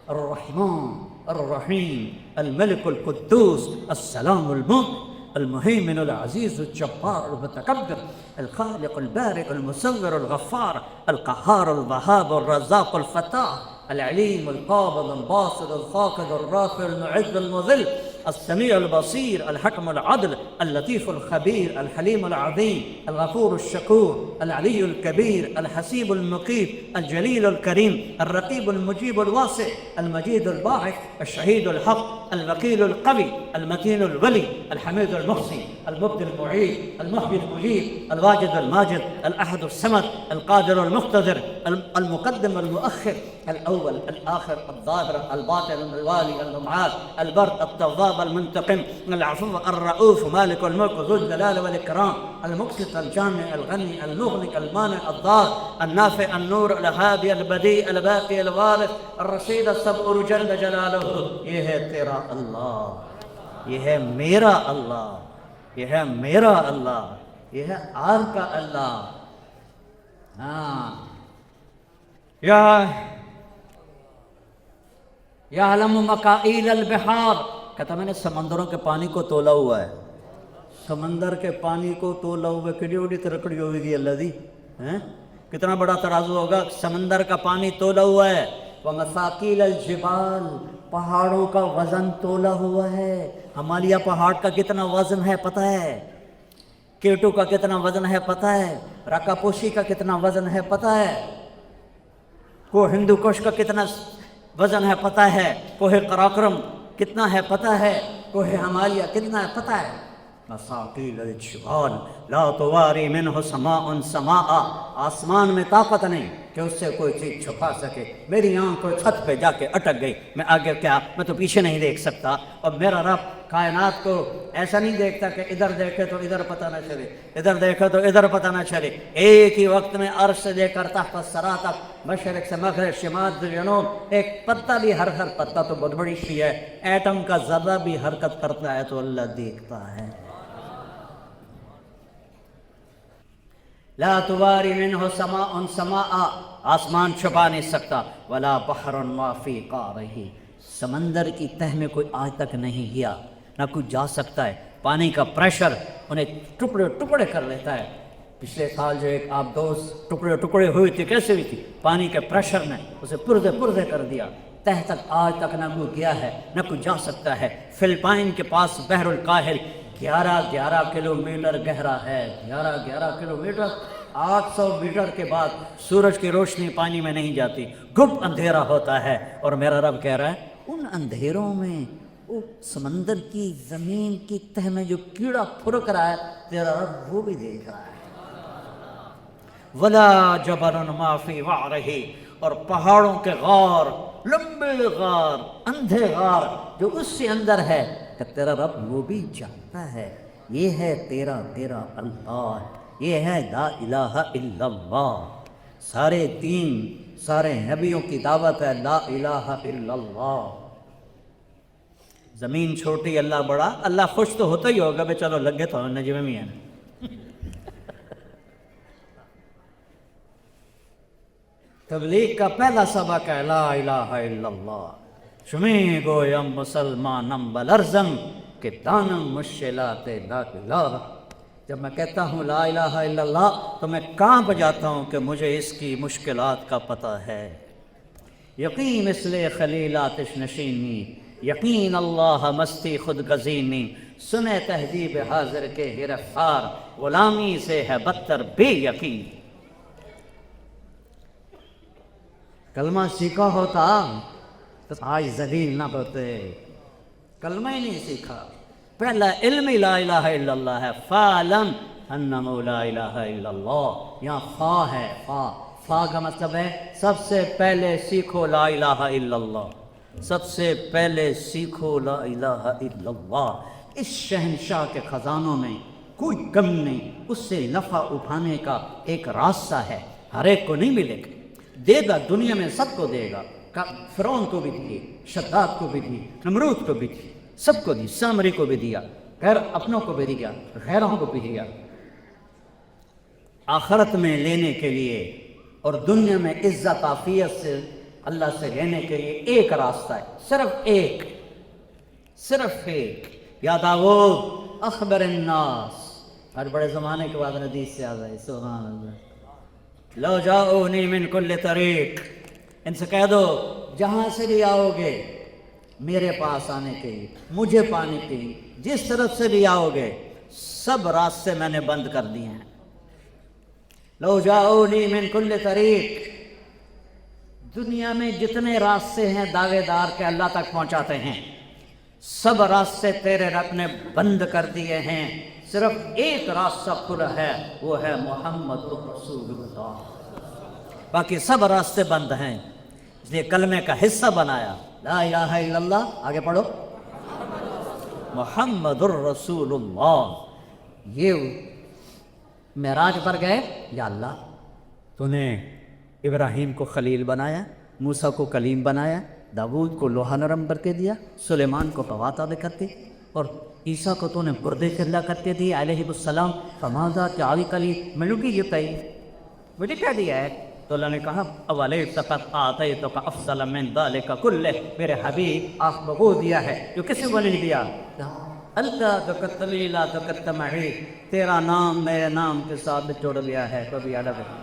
الرحمن الرحیم الملک القدوس السلام المؤمن المهيمن العزيز الجبار المتكبر الخالق البارئ المصور الغفار القهار الوهاب الرزاق الفتاح العليم القابض الباسط الخافض الرافع المعز المذل السميع البصير الحكم العدل اللطيف الخبير الحليم العظيم الغفور الشكور العلي الكبير الحسيب المقيت الجليل الكريم الرقيب المجيب الواسع المجيد الباعث الشهيد الحق الوكيل القوي المتين الولي الحميد المحصي المبدي المعيد المحيي المجيد الواجد الماجد الأحد الصمد القادر المقتدر المقدم المؤخر الأول الآخر الظاهر الباطن الوالي المعاد البر التواب المنتقم العفو الرؤوف مالك الملك ذو الجلال والإكرام المقسط الجامع الغني المغني المانع الضار النافع النور الهادي البديع الباقي الوارث الرشيد الصبور جل جلاله. یہ ہے تیرا اللہ. یہ ہے میرا اللہ، یہ ہے میرا اللہ، یہ ہے آپ کا اللہ۔ ہاں، یعلم مکائل البحار، کہتا میں نے سمندروں کے پانی کو تولا ہوا ہے، سمندر کے پانی کو تولا ہوا ہے، کڑی اڑی ترکڑی ہوگی اللہ دی، کتنا بڑا ترازو ہوگا، سمندر کا پانی تولا ہوا ہے۔ ومثاقیل الجبال، پہاڑوں کا وزن تولا ہوا ہے، ہمالیہ پہاڑ کا کتنا وزن ہے پتہ ہے، کیٹو کا کتنا وزن ہے پتہ ہے، رکا پوشی کا کتنا وزن ہے پتہ ہے، کو ہندو کش کا کتنا وزن ہے پتہ ہے، کوہ قراقرم کتنا ہے پتہ ہے، کوہ ہمالیہ کتنا ہے پتہ ہے۔ مساقیل الجبال لا تواری منہ سماء سماء، آسمان میں طاقت نہیں کہ اس سے کوئی چیز چھپا سکے، میری آنکھ کوئی چھت پہ جا کے اٹک گئی، میں آگے کیا، میں تو پیچھے نہیں دیکھ سکتا، اور میرا رب کائنات کو ایسا نہیں دیکھتا کہ ادھر دیکھے تو ادھر پتہ نہ چلے، ادھر دیکھے تو ادھر پتہ نہ چلے، ایک ہی وقت میں عرش سے لے کر تحت الثری تک، مشرق سے مغرب، شمال سے جنوب، ایک پتا بھی، ہر پتا تو بہت بڑی چیز ہے، ایٹم کا ذرہ بھی حرکت کرتا ہے تو اللہ دیکھتا ہے۔ لا تواری منہ سماء سماء، آسمان چھپا نہیں سکتا، ولا بحر ما فی قعرہ، سمندر کی تہ میں کوئی آج تک نہیں گیا، نہ کوئی جا سکتا ہے، پانی کا پریشر انہیں ٹکڑے ٹکڑے کر لیتا ہے۔ پچھلے سال جو ایک آبدوز ٹکڑے ٹکڑے ہوئی تھی، کیسے ہوئی تھی؟ پانی کے پریشر نے اسے پردے پردے کر دیا، تہ تک آج تک نہ کوئی گیا ہے، نہ کوئی جا سکتا ہے۔ فلپائن کے پاس بحر الکاہل 11 کلومیٹر گہرا ہے، 11 کلومیٹر، 800 میٹر کے بعد سورج کی روشنی پانی میں نہیں جاتی، گپ اندھیرا ہوتا ہے، اور میرا رب کہہ رہا ہے ان اندھیروں میں وہ سمندر کی زمین کی تہ میں جو کیڑا پھرک رہا ہے، تیرا رب وہ بھی دیکھ رہا ہے۔ ولا جبل ما فی وعرہ، اور پہاڑوں کے غار، لمبے غار، اندھے غار جو اس سے اندر ہے، کہ تیرا رب وہ بھی جانتا ہے۔ یہ ہے تیرا اللہ، یہ ہے لا الہ الا اللہ۔ سارے دین، سارے نبیوں کی دعوت ہے لا الہ الا اللہ۔ زمین چھوٹی اللہ بڑا، اللہ خوش تو ہوتا ہی ہوگا بھائی چلو لگے تو نجم میں ہیں۔ تبلیغ کا پہلا سبق ہے لا الہ الا اللہ، شمی گویم مسلمانم بلرزم کہ دانم مشکلات لا الہ۔ جب میں کہتا ہوں لا الہ الا اللہ تو میں کانپ جاتا ہوں کہ مجھے اس کی مشکلات کا پتہ ہے۔ یقین مثل خلیل آتش نشینی، یقین اللہ مستی خود گزینی، سنے تہذیب حاضر کے گرفتار، غلامی سے ہے بدتر بے یقین۔ کلمہ سیکھا ہوتا تو آج ذلیل نہ ہوتے، کلمہ ہی نہیں سیکھا، پہلا علم ہی لا الہ الا اللہ ہے۔ فَعْلَمْ أَنَّهُ لَا إِلَهَ إِلَّا اللَّهُ، یہاں فا ہے، فا کا مطلب ہے سب سے پہلے سیکھو لا الہ الا اللہ، سب سے پہلے سیکھو لا الہ الا اللہ۔ اس شہنشاہ کے خزانوں میں کوئی کم نہیں، اس سے نفع اٹھانے کا ایک راستہ ہے، ہر ایک کو نہیں ملے گا، دے گا، دنیا میں سب کو دے گا، فرعون کو بھی دی، شداد کو بھی دی، نمرود کو بھی دی، سب کو دی، سامری کو بھی دیا، غیر اپنوں کو بھی دیا، غیروں کو بھی دیا۔ آخرت میں لینے کے لیے اور دنیا میں عزت عافیت سے اللہ سے لینے کے لیے ایک راستہ ہے، صرف ایک۔ یا داؤد اخبر الناس، ہر بڑے زمانے کے بعد حدیث سے آ گئے، سبحان اللہ، لو جاؤنی من کل طریق، ان سے کہہ دو جہاں سے بھی آؤ گے میرے پاس آنے کے لیے، مجھے پانے کے لیے، جس طرف سے بھی آؤ گے سب راستے میں نے بند کر دیے ہیں۔ لو جاؤنی من کل طریق، دنیا میں جتنے راستے ہیں دعوے دار کے اللہ تک پہنچاتے ہیں، سب راستے تیرے رب نے بند کر دیے ہیں، صرف ایک راستہ کھلا ہے، وہ ہے محمد رسول اللہ، باقی سب راستے بند ہیں۔ اس لیے کلمے کا حصہ بنایا لا الہ الا اللہ، آگے پڑھو محمد الرسول اللہ۔ یہ معراج پر گئے، یا اللہ تو نے ابراہیم کو خلیل بنایا، موسیٰ کو کلیم بنایا، داؤد کو لوہا نرم کر کے دیا، سلیمان کو قوات عطا کر کے، اور عیسیٰ کو تو نے بردے سے اللہ کرتے دیے علیہ السلام، فماذا تعلق لی، میں نے یہ بتائی مجھے کیا دیا ہے؟ تو اللہ نے کہا اولیس قد آتیتک افضل من ذلک کلہ، میرے حبیب آپ کو وہ دیا ہے جو کسی کو نہیں دیا۔ اللہ ذکرت لی لا ذکرت معی، تیرا نام میرے نام کے ساتھ جوڑ لیا ہے، کبھی الگ ہے۔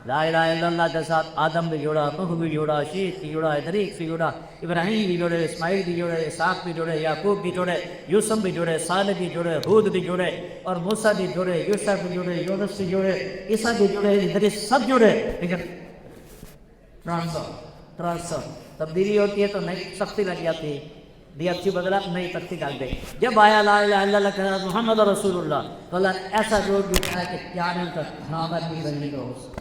لا الہ الا اللہ کے ساتھ آدم بھی جوڑا، نوح بھی جوڑا، شیخ بھی جوڑا، ادریس بھی جوڑا، ابراہیم بھی جوڑے، اسماعیل بھی جوڑے، اسحاق بھی جوڑے، یعقوب بھی جوڑے، یوسف بھی جوڑے، صالح بھی جوڑے، ہود بھی جوڑے، اور موسیٰ بھی جوڑے، یوشع بھی جوڑے، یونس بھی جوڑے، عیسیٰ بھی جوڑے، ادریس سب جوڑے، لیکن ٹرانسفر تبدیلی ہوتی ہے تو نئی سختی لگ جاتی ہے، دی اچھی بدلا نئی تختی ڈال دے۔ جب آیا لا الہ الا اللہ کہا محمد رسول اللہ، تو اللہ نے ایسا جوڑ دیا کہ کیا نہیں تھا نامت بھی بنی دوست،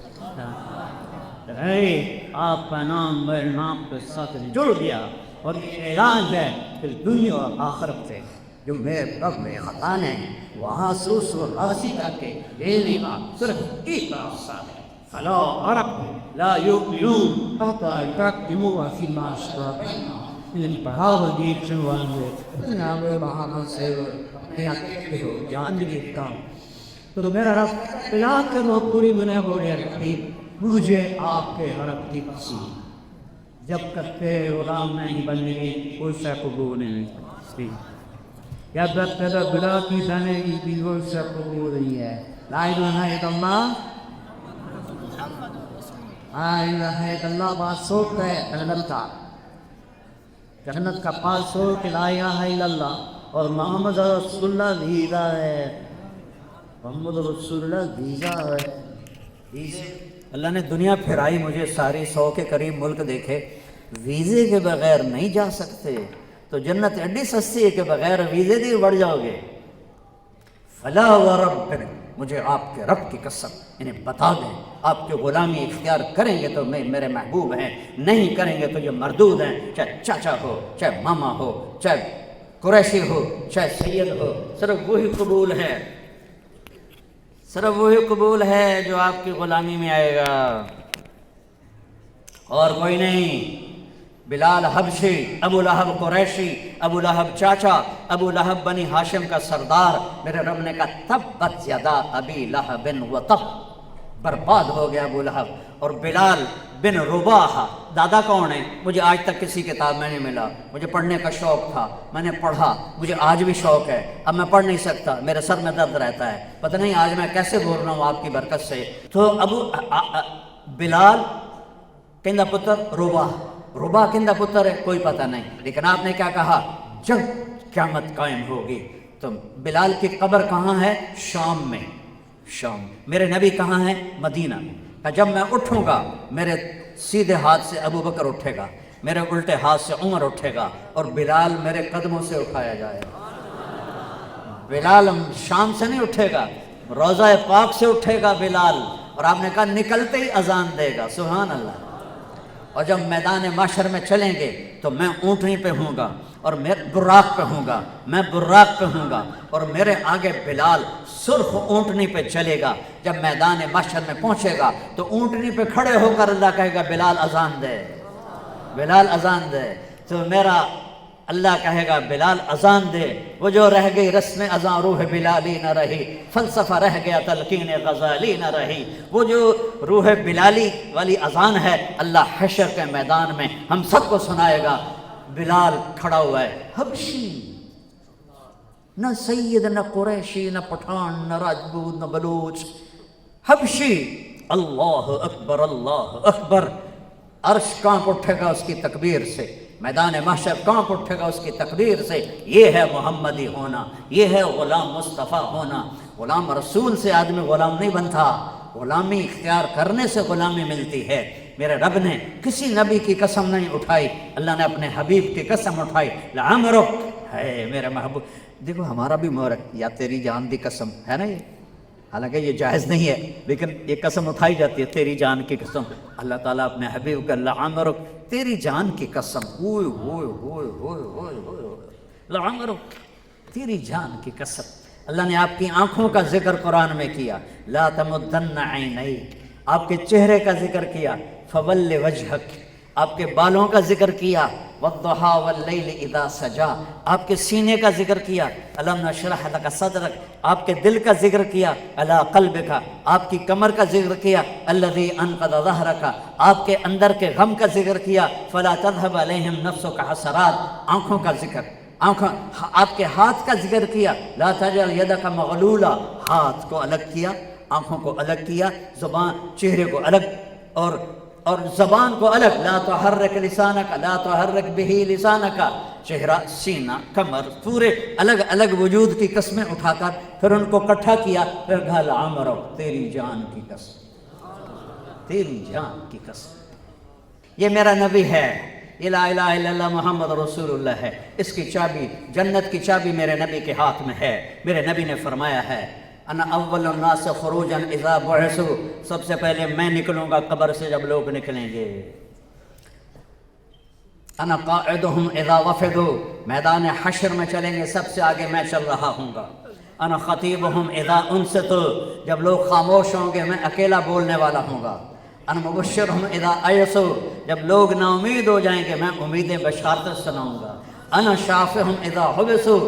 آپ کا نام میرے نام کے ساتھ جڑ گیا، اور یہ اعلان ہے کہ دنیا اور آخرت سے جو میرے رب میں خطان ہے وہاں سوس و راسی کر کے میری بات صرف ایک راستہ ہے، فلا عرب لا یؤمنون حتی یحکموا فیما شجر بینہم۔ ان پڑھاو دی چنوان نامے بہانا سے جان دی کام تو میرا رب بلا کرو پوری دنیا کو رکھی، مجھے آپ کے حرم کی قسم، جب تک کہ غلام نہیں بنے گی کوئی سے قبول نہیں ہے، جب تک کہ بلا کی بنے گی بھی کوئی سے قبول نہیں ہے۔ لا الہ الا اللہ، لا الہ الا اللہ بات سوچ ہے جنت کا، جنت کا پاس ہو کہ لا الہ الا اللہ اور محمد رسول اللہ ویزا ہے، محمد رسول اللہ ویزا ہے۔ اللہ نے دنیا پھرائی مجھے ساری، 100 کے قریب ملک دیکھے، ویزے کے بغیر نہیں جا سکتے، تو جنت ایڈی سستی ہے کہ بغیر ویزے دی بڑھ جاؤ گے۔ فلا ورب، مجھے آپ کے رب کی قسم انہیں بتا دیں، آپ کی غلامی اختیار کریں گے تو میرے محبوب ہیں، نہیں کریں گے تو یہ مردود ہیں، چاہے چاچا ہو، چاہے ماما ہو، چاہے قریشی ہو، چاہے سید ہو، صرف وہی قبول ہے، صرف وہی قبول ہے جو آپ کی غلامی میں آئے گا، اور کوئی نہیں۔ بلال حبشی، ابو لہب قریشی، ابو لہب چاچا، ابو لہب بنی ہاشم کا سردار، میرے رب نے کہا تبت یدا ابی لہب وتب، برباد ہو گیا ابو لہب۔ اور بلال بن رباح، دادا کون ہے؟ مجھے آج تک کسی کتاب میں نہیں ملا، مجھے پڑھنے کا شوق تھا، میں نے پڑھا، مجھے آج بھی شوق ہے، اب میں پڑھ نہیں سکتا، میرے سر میں درد رہتا ہے، پتہ نہیں آج میں کیسے بول رہا ہوں آپ کی برکت سے۔ تو بلال کہندہ پتر رباح، ربا کندہ پتر ہے کوئی پتہ نہیں، لیکن آپ نے کیا کہا؟ جب قیامت قائم ہوگی تو بلال کی قبر کہاں ہے؟ شام میں، شام۔ میرے نبی کہاں ہیں؟ مدینہ میں۔ کہ جب میں اٹھوں گا میرے سیدھے ہاتھ سے ابو بکر اٹھے گا، میرے الٹے ہاتھ سے عمر اٹھے گا، اور بلال میرے قدموں سے اٹھایا جائے گا۔ بلال شام سے نہیں اٹھے گا، روضہ پاک سے اٹھے گا بلال، اور آپ نے کہا نکلتے ہی اذان دے گا، سبحان اللہ۔ اور جب میدان معاشر میں چلیں گے تو میں اونٹنی پہ ہوں گا، اور میں براق پہ ہوں گا، میں براق پہ ہوں گا، اور میرے آگے بلال سرخ اونٹنی پہ چلے گا۔ جب میدان معاشر میں پہنچے گا تو اونٹنی پہ کھڑے ہو کر اللہ کہے گا بلال اذان دے، بلال اذان دے، تو میرا اللہ کہے گا بلال اذان دے۔ وہ جو رہ گئی رسم اذان روح بلالی نہ رہی، فلسفہ رہ گیا تلقین غزالی نہ رہی، وہ جو روح بلالی والی اذان ہے اللہ حشر کے میدان میں ہم سب کو سنائے گا۔ بلال کھڑا ہوا ہے، حبشی، نہ سید، نہ قریشی، نہ پٹھان، نہ راجپوت، نہ بلوچ، حبشی، اللہ اکبر، اللہ اکبر۔ عرش کانپ اٹھے گا اس کی تکبیر سے، میدان محشر کانپ اٹھے گا اس کی تکبیر سے۔ یہ ہے محمدی ہونا، یہ ہے غلام مصطفیٰ ہونا۔ غلام رسول سے آدمی غلام نہیں بنتا، غلامی اختیار کرنے سے غلامی ملتی ہے۔ میرے رب نے کسی نبی کی قسم نہیں اٹھائی، اللہ نے اپنے حبیب کی قسم اٹھائی، لعمرک، ہے میرے محبوب۔ دیکھو ہمارا بھی مورک، یا تیری جان دی قسم ہے نا، یہ حالانکہ یہ جائز نہیں ہے، لیکن یہ قسم اٹھائی جاتی ہے، تیری جان کی قسم۔ اللہ تعالیٰ اپنے حبیب کا لعمرک، تیری جان کی قسم، ہوئے ہوئے ہوئے ہوئے ہوئے ہوئے، لعمرک، تیری جان کی قسم۔ اللہ نے آپ کی آنکھوں کا ذکر قرآن میں کیا، لا تمدن عینیک، آپ کے چہرے کا ذکر کیا، فول وجہک، آپ کے بالوں کا ذکر کیا، والضحى واللیل اذا سجا، آپ کے سینے کا ذکر کیا، الم نشرح لک صدرک، آپ کے دل کا ذکر کیا، علی قلبک، آپ کی کمر کا ذکر کیا، الذی انقض ظہرک، آپ کے اندر کے غم کا ذکر کیا، فلا تذهب علیہم نفسک حسرات، آنکھوں کا ذکر، آنکھوں، آپ کے ہاتھ کا ذکر کیا، لا تجعل یدک مغلولا، ہاتھ کو الگ کیا، آنکھوں کو الگ کیا، زبان، چہرے کو الگ، اور زبان کو الگ، لا تحرک لسانک، لا تحرک بہ لسانک، چہرہ، سینہ، کمر، پورے الگ الگ وجود کی قسمیں اٹھا کر پھر ان کو اکٹھا کیا، پھر کہا لعمرک، تیری جان کی قسم، تیری جان کی قسم، یہ میرا نبی ہے، یہ لا الہ الا اللہ محمد رسول اللہ ہے، اس کی چابی، جنت کی چابی میرے نبی کے ہاتھ میں ہے۔ میرے نبی نے فرمایا ہے انا اول الناس خروجا اذا بعثوا، سب سے پہلے میں نکلوں گا قبر سے جب لوگ نکلیں گے، انا قاعدهم اذا وفدوا، میدان حشر میں چلیں گے سب سے آگے میں چل رہا ہوں گا، انا خطیبهم اذا انصتوا، جب لوگ خاموش ہوں گے میں اکیلا بولنے والا ہوں گا، انا مبشرهم اذا ایسوا، جب لوگ نا امید ہو جائیں گے میں امیدیں بشارت سناؤں گا، انا شافعهم اذا حبسوا،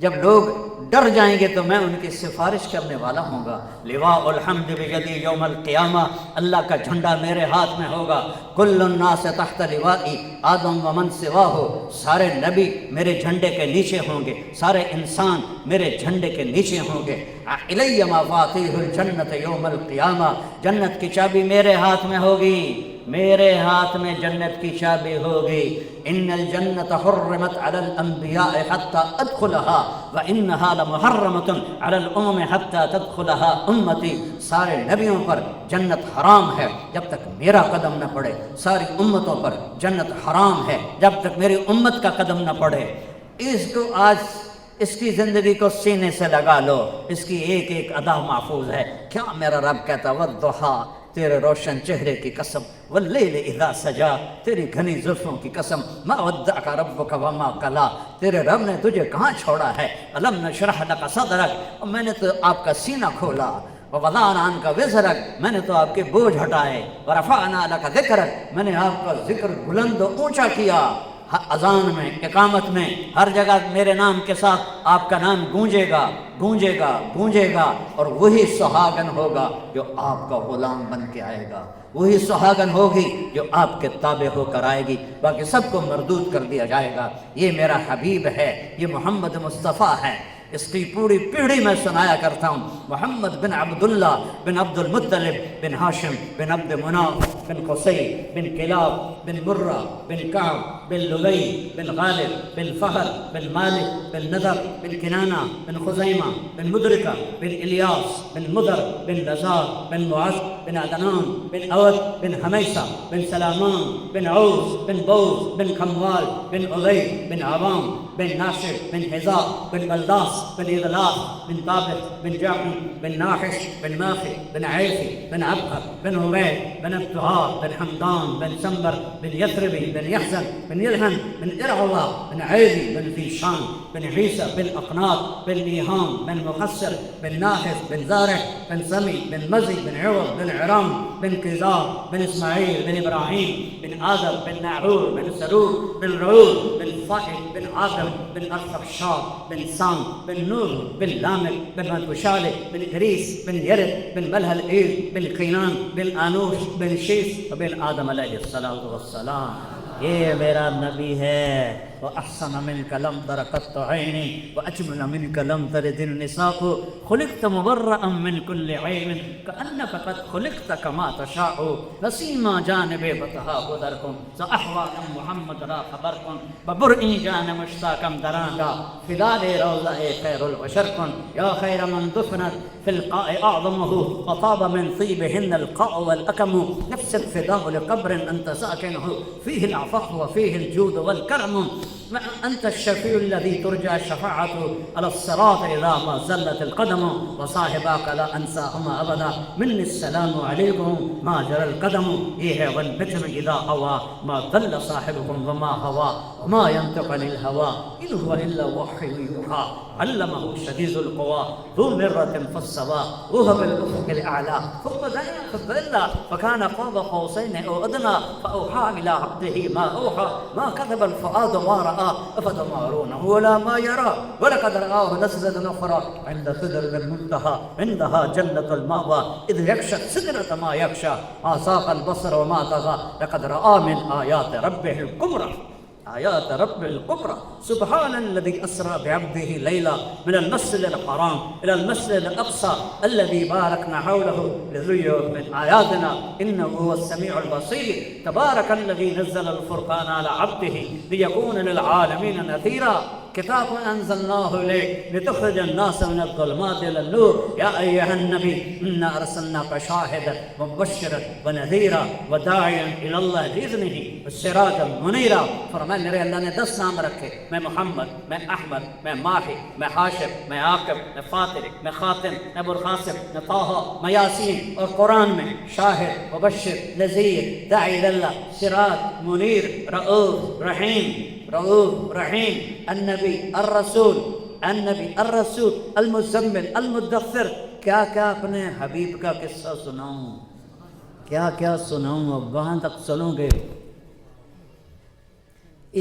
جب لوگ ڈر جائیں گے تو میں ان کی سفارش کرنے والا ہوں گا، لواء الحمد بیدی یوم القیامہ، اللہ کا جھنڈا میرے ہاتھ میں ہوگا، کل الناس تحت لوائی آدم ومن سواہ، سارے نبی میرے جھنڈے کے نیچے ہوں گے، سارے انسان میرے جھنڈے کے نیچے ہوں گے، الی مفاتیح الجنت یوم القیامہ، جنت کی چابی میرے ہاتھ میں ہوگی، میرے ہاتھ میں جنت کی چابی ہوگی، ان الجنت حرمت علی الانبیاء حتی ادخلها وانها لمحرمۃ علی الامم حتی تدخلها امتی، سارے نبیوں پر جنت حرام ہے جب تک میرا قدم نہ پڑے، ساری امتوں پر جنت حرام ہے جب تک میری امت کا قدم نہ پڑے۔ اس کو آج اس کی زندگی کو سینے سے لگا لو، اس کی ایک ایک ادا محفوظ ہے۔ کیا میرا رب کہتا والضحیٰ، تیرے روشن چہرے کی قسم، واللیل اذا سجا، تیری گھنی زلفوں کی قسم، ما ودعک ربک وما قلا، تیرے رب نے تجھے کہاں چھوڑا ہے، الم نشرح لک صدرک، اور میں نے تو آپ کا سینہ کھولا، ووضعنا عنک وزرک، میں نے تو آپ کے بوجھ ہٹائے، ورفعنا لک ذکرک، میں نے آپ کا ذکر بلند و اونچا کیا، اذان میں، اقامت میں، ہر جگہ میرے نام کے ساتھ آپ کا نام گونجے گا، گونجے گا، گونجے گا، اور وہی سہاگن ہوگا جو آپ کا غلام بن کے آئے گا، وہی سہاگن ہوگی جو آپ کے تابع ہو کر آئے گی، باقی سب کو مردود کر دیا جائے گا۔ یہ میرا حبیب ہے، یہ محمد مصطفیٰ ہے، اس کی پوری پیڑھی میں سنایا کرتا ہوں، محمد بن عبداللہ بن عبد المطلب بن ہاشم بن عبد مناف بن قصی بن کلاب بن مرہ بن کعب بن لبی بن غالب بن فہر بن مالک بن نضر بن کنانہ بن خزیمہ بن مدرکہ بن الیاس بن مدر بن نزار بن معاذ بن عدنان بن اود بن حمیسہ بن سلامان بن عوس بن بوز بن کھموال بن علی بن عوام بن ناشر بن حزاب بن بلداس بن إغلاق بن طابق بن جعفر بن ناحش بن ماخي بن عيسي بن عبقر بن عبيد بن ابتهار بن حمدان بن سنبر بن يثربي بن يحزن بن يلهن بن إرعوى بن عيدي بن فيشان بن عيسى بن أقناط بن نيهام بن مخسر بن ناحس بن زارع بن سمي بن مزي بن عوض بن عرام بن كزار بن إسماعيل بن إبراهيم بن آدم بن ناعور بن سرور بن رعود بن فائد بن آدم بن أرفخشاد بن سام بن نور بن لامك بن متوشالة بن إدريس بن يرد بن ملهل إيل بن قينان بن آنوش بن شيس وبن آدم عليه الصلاة والسلام۔ یہ میرا نبی ہے، وأحسن منك لم تر قط عيني وأجمل منك لم تلد النساء، خلقت مبرأ من كل عيب كأنك قد خلقت كما تشاء، نسيما جانب بطها بدركم سأحوى محمد را خبركم ببرئي جان مشتاقا درانا فداء روضة خير البشر كن يا خير من دفنت في القاء أعظمه وطاب من طيبهن القاء والأكم، نفس الفداء لقبر أنت ساكنه فيه العفاف وفيه الجود والكرم، أنت الشفيع الذي ترجى الشفاعة على الصراط إذا ما زلت القدم، وصاحباك لا أنساهما أبدا مني السلام عليكم ما جرى القدم، إيه والنجم إذا هوى ما ضل صاحبكم وما هوى وما ينطق عن الهوى إن هو إلا وحي يوحى علمه شديد القوى ذو مرة فاستوى وهو بالأفق الأعلى ثم دنا فضل فكان قاب قوسين أو أدنى فأوحى إلى عبده ما أوحى ما كذب الفؤاد ما رأى أفتمارونه ولا ما يرى ولقد رآه نزلة أخرى عند سدرة المنتهى عندها جنة المأوى إذ يغشى السدرة ما يغشى ما ساق البصر وما طغى لقد رأى من آيات ربه الكبرى آيات رب الكبرى سبحان الذي أسرى بعبده ليلا من المسجد الحرام إلى المسجد الأقصى الذي باركنا حوله لنريه من آياتنا إنه هو السميع البصير تبارك الذي نزل الفرقان على عبده ليكون للعالمين نذيرا كتاب أنزلناه إليك لتخرج الناس من الظلمات إلى النور يا أيها النبي إنا أرسلناك شاهدا ومبشرا ونذيرا وداعيا إلى الله بإذنه وسراجا منيرا فرمان میرے اللہ نے 10 نام رکھے میں محمد میں احمد میں ماہی میں حاشر میں عاقب میں فاتر میں خاتم میں ابوالقاسم میں طه میں یاسین اور قرآن میں شاہد مبشر نذیر داعی الی اللہ سراج منیر رؤوف رحیم النبی الرسول المزمل المدثر کیا کیا اپنے حبیب کا قصہ سناؤں کیا کیا سناؤں اب وہاں تک چلوں گے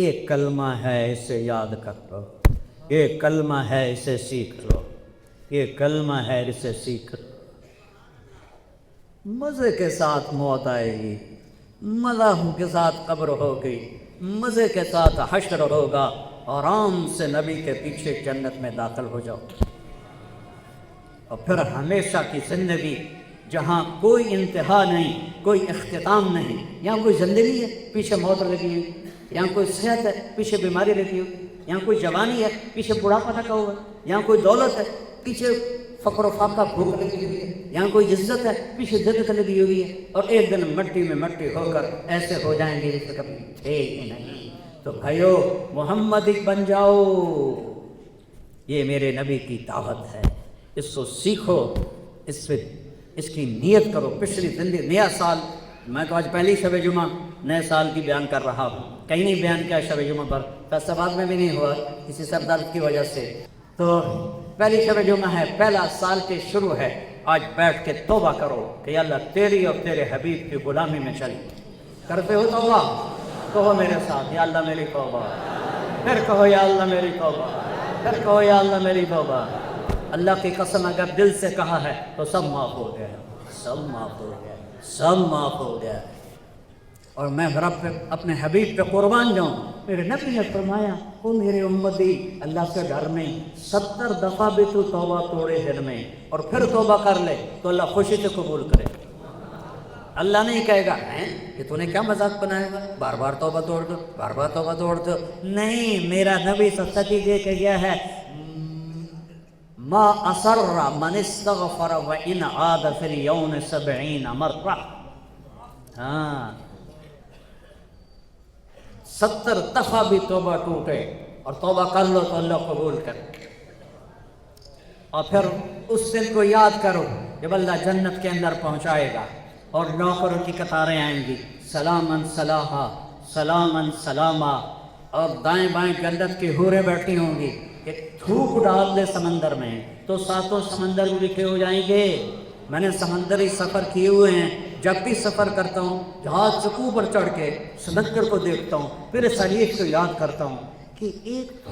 ایک کلمہ ہے اسے یاد کر لو ایک کلمہ ہے اسے سیکھ لو ایک کلمہ ہے اسے سیکھ لو مزے کے ساتھ موت آئے گی مزاح کے ساتھ قبر ہوگی مزے کے ساتھ حشر ہوگا آرام سے نبی کے پیچھے جنت میں داخل ہو جاؤ اور پھر ہمیشہ کی زندگی جہاں کوئی انتہا نہیں کوئی اختتام نہیں یہاں کوئی زندگی ہے پیچھے موت لگی ہوئی یہاں کوئی صحت ہے پیچھے بیماری رہتی ہو یہاں کوئی جوانی ہے پیچھے بڑھاپا لگا ہوا ہے یہاں کوئی دولت ہے پیچھے فقر و فاقہ بھوک لگی ہوئی ہے یہاں کوئی عزت ہے پیچھے ذلت لگی ہوئی ہے اور ایک دن مٹی میں مٹی ہو کر ایسے ہو جائیں گے جیسے کبھی تھے ہی نہیں تو بھائیو محمدی بن جاؤ یہ میرے نبی کی دعوت ہے اس کو سیکھو اس کی نیت کرو پچھلی زندگی نیا سال میں تو آج پہلی شب جمعہ نئے سال کی بیان کر رہا ہوں کہیں نہیں بیان کیا شب جمعہ پر فیصلات میں بھی نہیں ہوا کسی سر درد کی وجہ سے تو پہلی شب جمعہ ہے پہلا سال کے شروع ہے آج بیٹھ کے توبہ کرو کہ اللہ تیری اور تیرے حبیب کی غلامی میں چلی کرتے ہو توبہ کہو میرے ساتھ یا اللہ میری توبہ پھر کہو یا اللہ میری توبہ پھر کہو یا اللہ میری توبہ اللہ کی قسم اگر دل سے کہا ہے تو سب معاف ہو گیا سب معاف ہو گیا سب معاف ہو گیا اور میں رب پہ اپنے حبیب پہ قربان جاؤں میرے نبی نے فرمایا او میرے امتی اللہ سے ڈر میں 70 دفعہ بھی تو توبہ توڑے دن میں اور پھر توبہ کر لے تو اللہ خوشی سے قبول کرے اللہ نہیں کہے گا کہ تو نے کیا مذاق بنایا گا بار بار توبہ توڑ دو بار بار توبہ توڑ دو نہیں میرا نبی سچی دے کے گیا ہے ما اصر من استغفر وان عاد في اليوم 70 مرة 70 دفعہ بھی توبہ ٹوٹے اور توبہ کر لو تو اللہ قبول کرے اور پھر اس دن کو یاد کرو جب اللہ جنت کے اندر پہنچائے گا اور نوکروں کی قطاریں آئیں گی سلامن صلاحا سلامن سلاما اور دائیں بائیں جنت کی حوریں بیٹھی ہوں گی کہ تھوک ڈال دے سمندر میں تو ساتوں سمندر بھی لکھے ہو جائیں گے میں نے سمندری سفر کیے ہوئے ہیں جب بھی سفر کرتا ہوں جہاز چکو پر چڑھ کے سمندر کو دیکھتا ہوں پھر اس حدیث کو یاد کرتا ہوں کہ ایک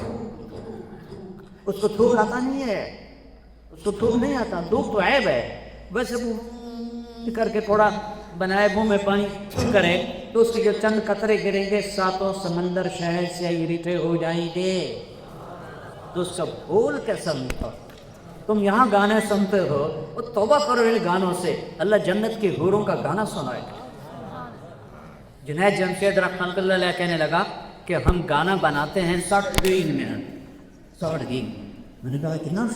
اس کو تھوک آتا نہیں ہے اس کو تھوک نہیں آتا دھوپ تو عیب ہے ویسے وہ کر کے تھوڑا بنائے منہ میں پانی کرے تو اس کے جو چند قطرے گریں گے ساتوں سمندر شہر سے اکٹھے ہو جائیں گے تو سب بھول کے سنتا تم یہاں گانے سنتے ہو وہ توبہ کرو ان گانوں سے اللہ جنت کی حوروں کا گانا سنائے گا جنید جمشید رحمۃ اللہ علیہ کہنے لگا کہ ہم گانا بناتے ہیں 60 منٹ 60 میں نے کہا کتنا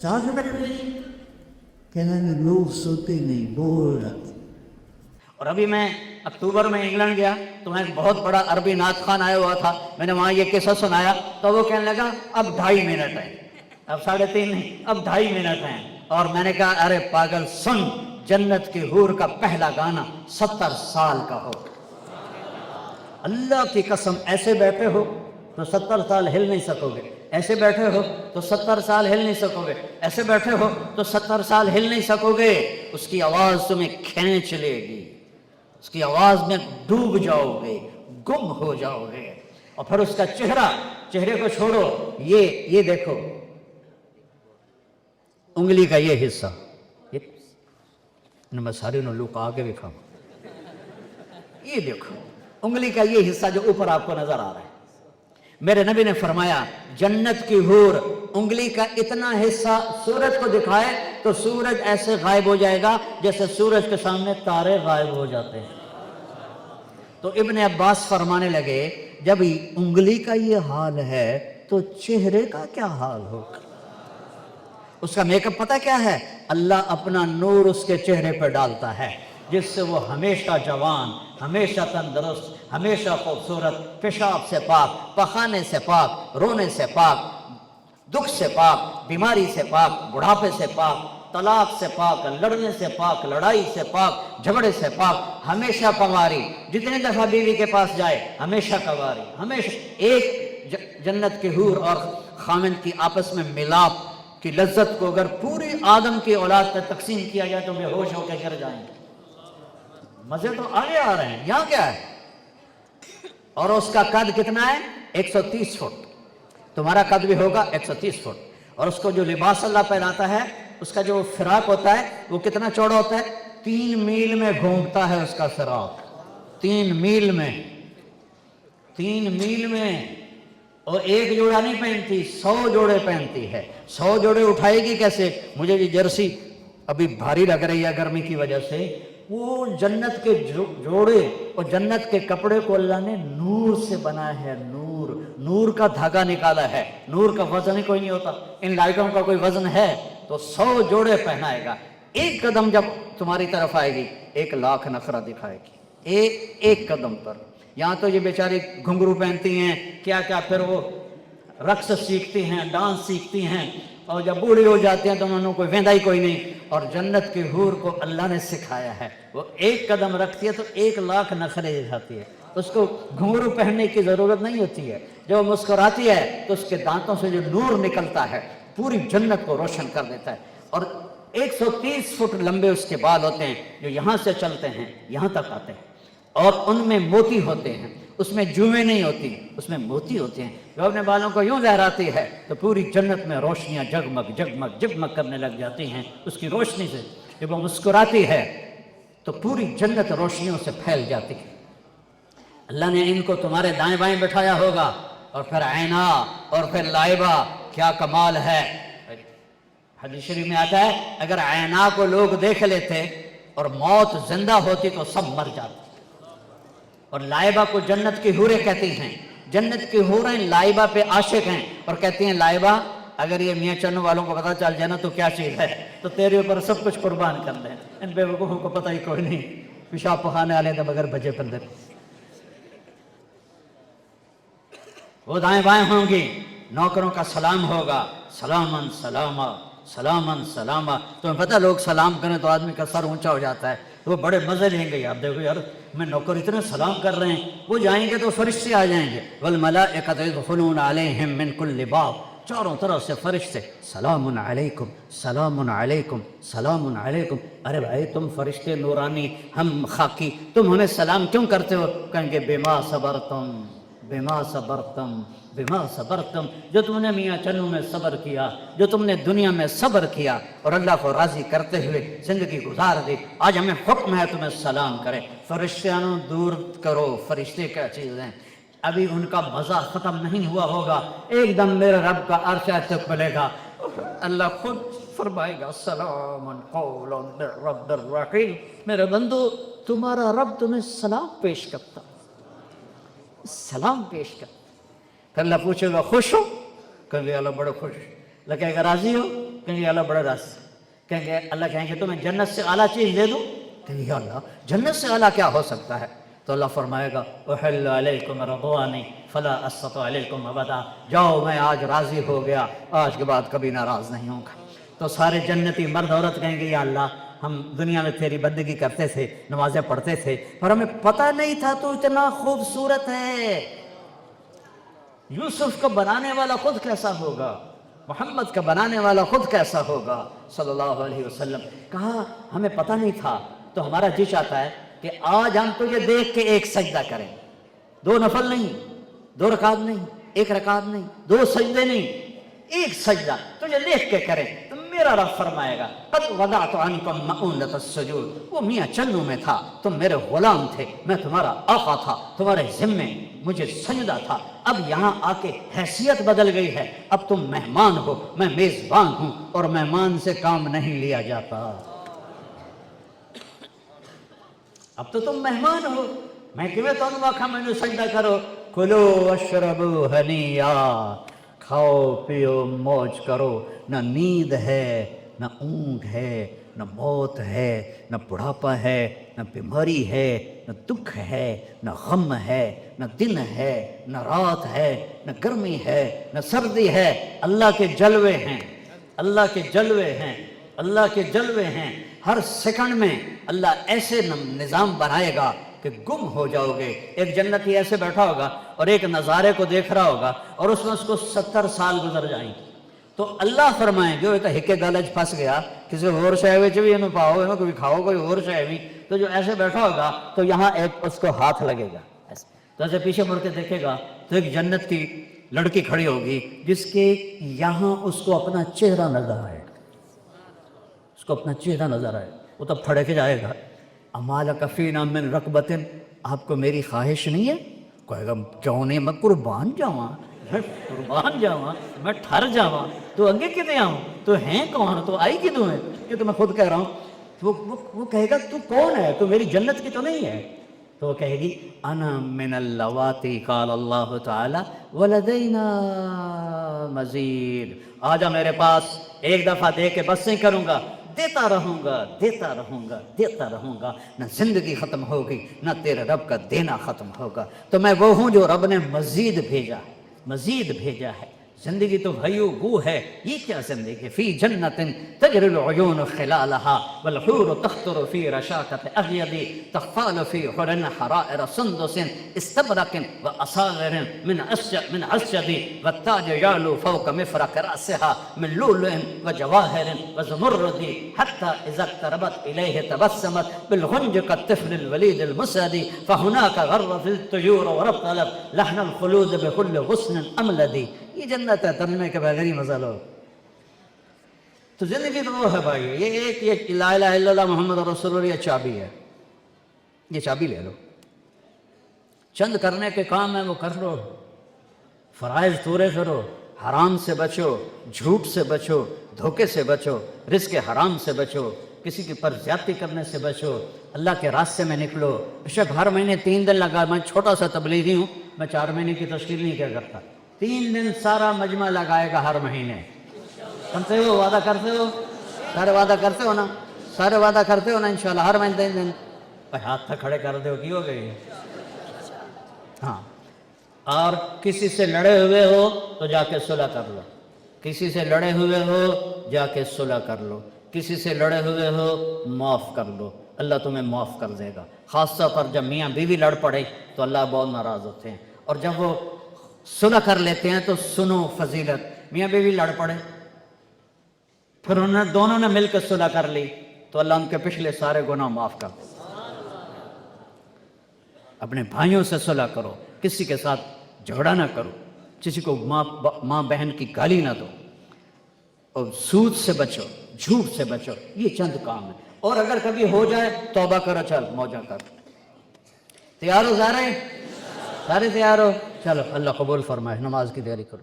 4 منٹ کہنا لوگ سوتے نہیں بول رہے اور ابھی میں اکتوبر میں انگلینڈ گیا تو میں ایک بہت بڑا عربی نعت خوان آیا ہوا تھا میں نے وہاں یہ قصہ سنایا تو وہ کہنے لگا اب 2.5 منٹ ہے اب 3.5 نہیں اب 2.5 منٹ ہیں اور میں نے کہا ارے پاگل سن جنت کی حور کا پہلا گانا 70 سال کا ہو اللہ کی قسم ایسے بیٹھے ہو تو 70 سال ہل نہیں سکو گے، ایسے بیٹھے ہو تو 70 سال ہل نہیں سکو گے، ایسے بیٹھے ہو تو 70 سال ہل نہیں سکو گے۔ اس کی آواز تمہیں کھینچ لے گی، اس کی آواز میں ڈوب جاؤ گے، گم ہو جاؤ گے۔ اور پھر اس کا چہرے کو چھوڑو، یہ دیکھو انگلی کا یہ حصہ، میں سارے لوگ آگے بھی کھاؤں، یہ دیکھو انگلی کا یہ حصہ جو اوپر آپ کو نظر آ رہا ہے۔ میرے نبی نے فرمایا جنت کی حور انگلی کا اتنا حصہ سورج کو دکھائے تو سورج ایسے غائب ہو جائے گا جیسے سورج کے سامنے تارے غائب ہو جاتے ہیں۔ تو ابن عباس فرمانے لگے جب انگلی کا یہ حال ہے تو چہرے کا کیا حال ہوگا؟ اس کا میک اپ پتہ کیا ہے؟ اللہ اپنا نور اس کے چہرے پہ ڈالتا ہے جس سے وہ ہمیشہ جوان، ہمیشہ تندرست، ہمیشہ خوبصورت، پیشاب سے پاک، پخانے سے پاک، رونے سے پاک، دکھ سے پاک، بیماری سے پاک، بڑھاپے سے پاک، طلاق سے پاک، لڑنے سے پاک، لڑائی سے پاک، جھگڑے سے پاک، ہمیشہ کنواری، جتنے دفعہ بیوی کے پاس جائے ہمیشہ کنواری، ہمیشہ ایک جنت کی حور اور خامند کی آپس میں ملاپ کی لذت کو اگر پوری آدم کی اولاد پر تقسیم کیا جائے تو بے ہوش ہو کے گر جائیں گے۔ مزے تو آگے آ رہے ہیں، یہاں کیا ہے؟ اور اس کا قد کتنا ہے؟ 130 فٹ، تمہارا قد بھی ہوگا 130 فٹ۔ اور اس کو جو لباس اللہ پہناتا ہے، اس کا جو فراق ہوتا ہے وہ کتنا چوڑا ہوتا ہے؟ 3 میل میں گھومتا ہے اس کا فراق، 3 میل میں، 3 میل میں۔ اور ایک جوڑا نہیں پہنتی، 100 جوڑے پہنتی ہے۔ 100 جوڑے اٹھائے گی کیسے؟ مجھے یہ جرسی ابھی بھاری لگ رہی ہے گرمی کی وجہ سے۔ وہ جنت کے جوڑے اور جنت کے کپڑے کو اللہ نے نور سے بنایا ہے، نور کا دھاگا نکالا ہے، نور کا وزن ہی کوئی نہیں ہوتا۔ ان لائٹوں کا کوئی وزن ہے تو 100 جوڑے پہنائے گا۔ ایک قدم جب تمہاری طرف آئے گی 1,00,000 نخرہ دکھائے گی، ایک قدم پر۔ یہاں تو یہ بیچاری گھنگرو پہنتی ہیں، کیا پھر وہ رقص سیکھتی ہیں، ڈانس سیکھتی ہیں، اور جب بوڑھی ہو جاتی ہیں تو انہوں نے کوئی ویندا ہی کوئی نہیں۔ اور جنت کی حور کو اللہ نے سکھایا ہے، وہ ایک قدم رکھتی ہے تو 1,00,000 نخرے دکھاتی ہے۔ اس کو گھنگرو پہننے کی ضرورت نہیں ہوتی ہے، جب وہ مسکراتی ہے تو اس کے دانتوں سے جو نور نکلتا ہے پوری جنت کو روشن کر دیتا ہے۔ اور 130 فٹ لمبے اس کے بال ہوتے ہیں جو یہاں سے چلتے ہیں یہاں تک آتے ہیں، اور ان میں موتی ہوتے ہیں، اس میں جوئیں نہیں ہوتی، اس میں موتی ہوتے ہیں۔ جو اپنے بالوں کو یوں لہراتی ہے تو پوری جنت میں روشنیاں جگمگ جگمگ جگمگ کرنے لگ جاتی ہیں اس کی روشنی سے۔ جب وہ مسکراتی ہے تو پوری جنت روشنیوں سے پھیل جاتی ہے۔ اللہ نے ان کو تمہارے دائیں بائیں بٹھایا ہوگا، اور پھر عینا اور پھر لائبہ، کیا کمال ہے۔ حدیث شریف میں آتا ہے اگر عینا کو لوگ دیکھ لیتے اور موت زندہ ہوتی تو سب مر جاتے۔ اور لائبہ کو جنت کی حوریں کہتی ہیں، جنت کی حوریں لائبہ پہ عاشق ہیں اور کہتی ہیں لائبہ اگر یہ میاں چنو والوں کو پتہ چل جائے نا تو کیا چیز ہے، تو تیرے اوپر سب کچھ قربان کر دیں۔ ان بے وقوفوں کو پتہ ہی کوئی نہیں، پیشاب پخانے والے تھے مگر بجے پندر۔ وہ دائیں بائیں ہوں گی، نوکروں کا سلام ہوگا، سلامن سلاما سلامن سلاما۔ تمہیں پتہ لوگ سلام کریں تو آدمی کا سر اونچا ہو جاتا ہے، وہ بڑے مزے لیں گے۔ آپ دیکھو یار میں نوکر اتنے سلام کر رہے ہیں، وہ جائیں گے تو فرشتے آ جائیں گے، والملائکۃ یدخلون علیہم من کل باب، چاروں طرف سے فرشتے، سلام علیکم سلام علیکم سلام علیکم۔ ارے بھائی تم فرشتے نورانی، ہم خاکی، تم ہمیں سلام کیوں کرتے ہو؟ کہیں گے بما صبرتم بما صبرتم بما صبرتم، جو تم نے میاں چنو میں صبر کیا، جو تم نے دنیا میں صبر کیا اور اللہ کو راضی کرتے ہوئے زندگی گزار دی، آج ہمیں حکم ہے تمہیں سلام کرے۔ فرشتیانوں دور کرو، فرشتے کیا چیز ہیں، ابھی ان کا مزہ ختم نہیں ہوا ہوگا، ایک دم میرے رب کا عرش تک ملے گا، اللہ خود فرمائے گا سلام قولا من رب الرحیم۔ میرے بندو تمہارا رب تمہیں سلام پیش کرتا، سلام پیش کر۔ پھر اللہ پوچھے گا خوش ہو؟ کہیں گے اللہ بڑے خوش۔ اللہ کہے گا راضی ہو؟ کہیں گے اللہ بڑے راضی۔ کہیں گے اللہ کہیں گے تمہیں جنت سے اعلیٰ چیز دے دوں؟ کہیں گے اللہ جنت سے اعلیٰ کیا ہو سکتا ہے؟ تو اللہ فرمائے گا احل علیکم رضوانی فلا اسخط علیکم ابدا، جاؤ میں آج راضی ہو گیا، آج کے بعد کبھی ناراض نہیں ہوں گا۔ تو سارے جنتی مرد عورت کہیں گے یا اللہ ہم دنیا میں تیری بندگی کرتے تھے، نمازیں پڑھتے تھے، پر ہمیں پتہ نہیں تھا تو اتنا خوبصورت ہے۔ یوسف کو بنانے والا خود کیسا ہوگا، محمد کا بنانے والا خود کیسا ہوگا صلی اللہ علیہ وسلم۔ کہا ہمیں پتہ نہیں تھا، تو ہمارا جی چاہتا ہے کہ آج ہم تجھے دیکھ کے ایک سجدہ کریں، 2 نفل نہیں، 2 رکعت نہیں، 1 رکعت نہیں، 2 سجدے نہیں، ایک سجدہ تجھے دیکھ کے کریں۔ تو میرا رب فرمائے گا قد وضعت عنکم مؤونۃ السجود، وہ میاں چنو میں تھا، تم میرے غلام تھے، میں تمہارا آقا تھا، تمہارے ذمے مجھے سجدہ تھا۔ اب یہاں آ کے حیثیت بدل گئی ہے، اب تم مہمان ہو، میں میزبان ہوں، اور مہمان سے کام نہیں لیا جاتا۔ اب تو تم مہمان ہو، میں کیوں تمہیں آکھا میں نے سجدہ کرو۔ کلو واشربو ہنیا، کھاؤ پیو موج کرو، نہ نیند ہے، نہ اونگ ہے، نہ موت ہے، نہ بڑھاپا ہے، نہ بیماری ہے، نہ دکھ ہے، نہ غم ہے، نہ دن ہے، نہ رات ہے، نہ گرمی ہے، نہ سردی ہے۔ اللہ کے جلوے ہیں، اللہ کے جلوے ہیں، اللہ کے جلوے ہیں۔ ہر سیکنڈ میں اللہ ایسے نظام بنائے گا کہ گم ہو جاؤ گے۔ ایک جنتی ایسے بیٹھا ہوگا اور ایک نظارے کو دیکھ رہا ہوگا اور اس میں اس کو 70 سال گزر جائیں گے، تو اللہ فرمائیں گے وہ تو ہکے گالج پھنس گیا، کسی اور شے وچ بھی انہوں پاؤ، انہوں کوئی کھاؤ کوئی اور شے بھی، تو جو ایسے بیٹھا ہوگا تو یہاں ایک اس کو ہاتھ لگے گا ایسے، تو ایسے پیچھے مڑ کے دیکھے گا تو ایک جنت کی لڑکی کھڑی ہوگی جس کے یہاں اس کو اپنا چہرہ نظر آئے، اس کو اپنا چہرہ نظر آئے، وہ تو پھڑے کے جائے گا اما لک فینا من رغبۃ، آپ کو میری خواہش نہیں ہے؟ کہے گا کیوں نہیں، میں قربان جاواں، میں قربان جاواں، میں ٹھر جاواں، تو اگے کتے آؤں، تو ہیں کون، تو آئی کدوں ہے، یہ تو میں خود کہہ رہا ہوں۔ وہ کہے گا تو کون ہے، تو میری جنت کی تو نہیں ہے؟ تو وہ کہے گی انا من اللواتی قال اللہ تعالی ولدینا مزید، آجا میرے پاس، ایک دفعہ دے کے بس نہیں کروں گا، دیتا رہوں گا، دیتا رہوں گا، دیتا رہوں گا، نہ زندگی ختم ہوگی، نہ تیرے رب کا دینا ختم ہوگا۔ تو میں وہ ہوں جو رب نے مزید بھیجا ہے، مزید بھیجا ہے۔ زندگی تو بھائیو وہ ہے، یہ کیا زندگی؟ فی جنت تجری العیون خلالہا والحور تخطر فی رشاکت اغید تخفال فی حرن حرائر سندس استبرق واصاغر من عسجد والتاج یعلو فوق مفرق رأسها من لؤلؤ وجواہر وزمرد حتی اذا اقتربت الیہ تبسمت بالغنج كالطفل الولید المسعد فهناك غرت الطیور ورطلت لحن الخلود بكل غصن املد۔ یہ جنت ہے، ترجمے کے بغیر ہی مزہ لو۔ تو زندگی تو وہ ہے بھائی، یہ ایک یہ لا الہ الا اللہ محمد رسول اللہ، یہ چابی ہے، یہ چابی لے لو، چند کرنے کے کام ہیں وہ کر لو، فرائض پورے کرو، حرام سے بچو، جھوٹ سے بچو، دھوکے سے بچو، رزق حرام سے بچو، کسی کے پر زیادتی کرنے سے بچو، اللہ کے راستے میں نکلو۔ بشک ہر مہینے 3 دن لگا، میں چھوٹا سا تبلیغی ہوں، میں 4 مہینے کی تشکیل نہیں کیا کرتا، 3 دن سارا مجمع لگائے گا ہر مہینے۔ سنتے ہو، وعدہ کرتے ہو، سارے وعدہ کرتے ہو نا، سارے وعدہ کرتے ہو نا انشاءاللہ ہر مہینے 3 دن؟ ہاتھ تک کھڑے کر دو، کی ہو گئی؟ ہاں، اور کسی سے لڑے ہوئے ہو تو جا کے صلح کر لو، کسی سے لڑے ہوئے ہو جا کے صلح کر لو، کسی سے لڑے ہوئے ہو معاف کر لو، اللہ تمہیں معاف کر دے گا۔ خاص طور پر جب میاں بیوی لڑ پڑے تو اللہ بہت ناراض ہوتے ہیں، اور جب وہ صلح کر لیتے ہیں تو سنو فضیلت، میاں بیوی لڑ پڑے پھر انہوں دونوں نے مل کے صلح کر لی تو اللہ ان کے پچھلے سارے گناہ معاف کر دے۔ اپنے بھائیوں سے صلح کرو، کسی کے ساتھ جھگڑا نہ کرو، کسی کو ماں بہن کی گالی نہ دو، اور سود سے بچو، جھوٹ سے بچو، یہ چند کام ہیں۔ اور اگر کبھی ہو جائے توبہ کرو، چل موجہ کر۔ تیار ہو سارے تیار ہو؟ چلو اللہ قبول فرمائے، نماز کی تیاری کرو۔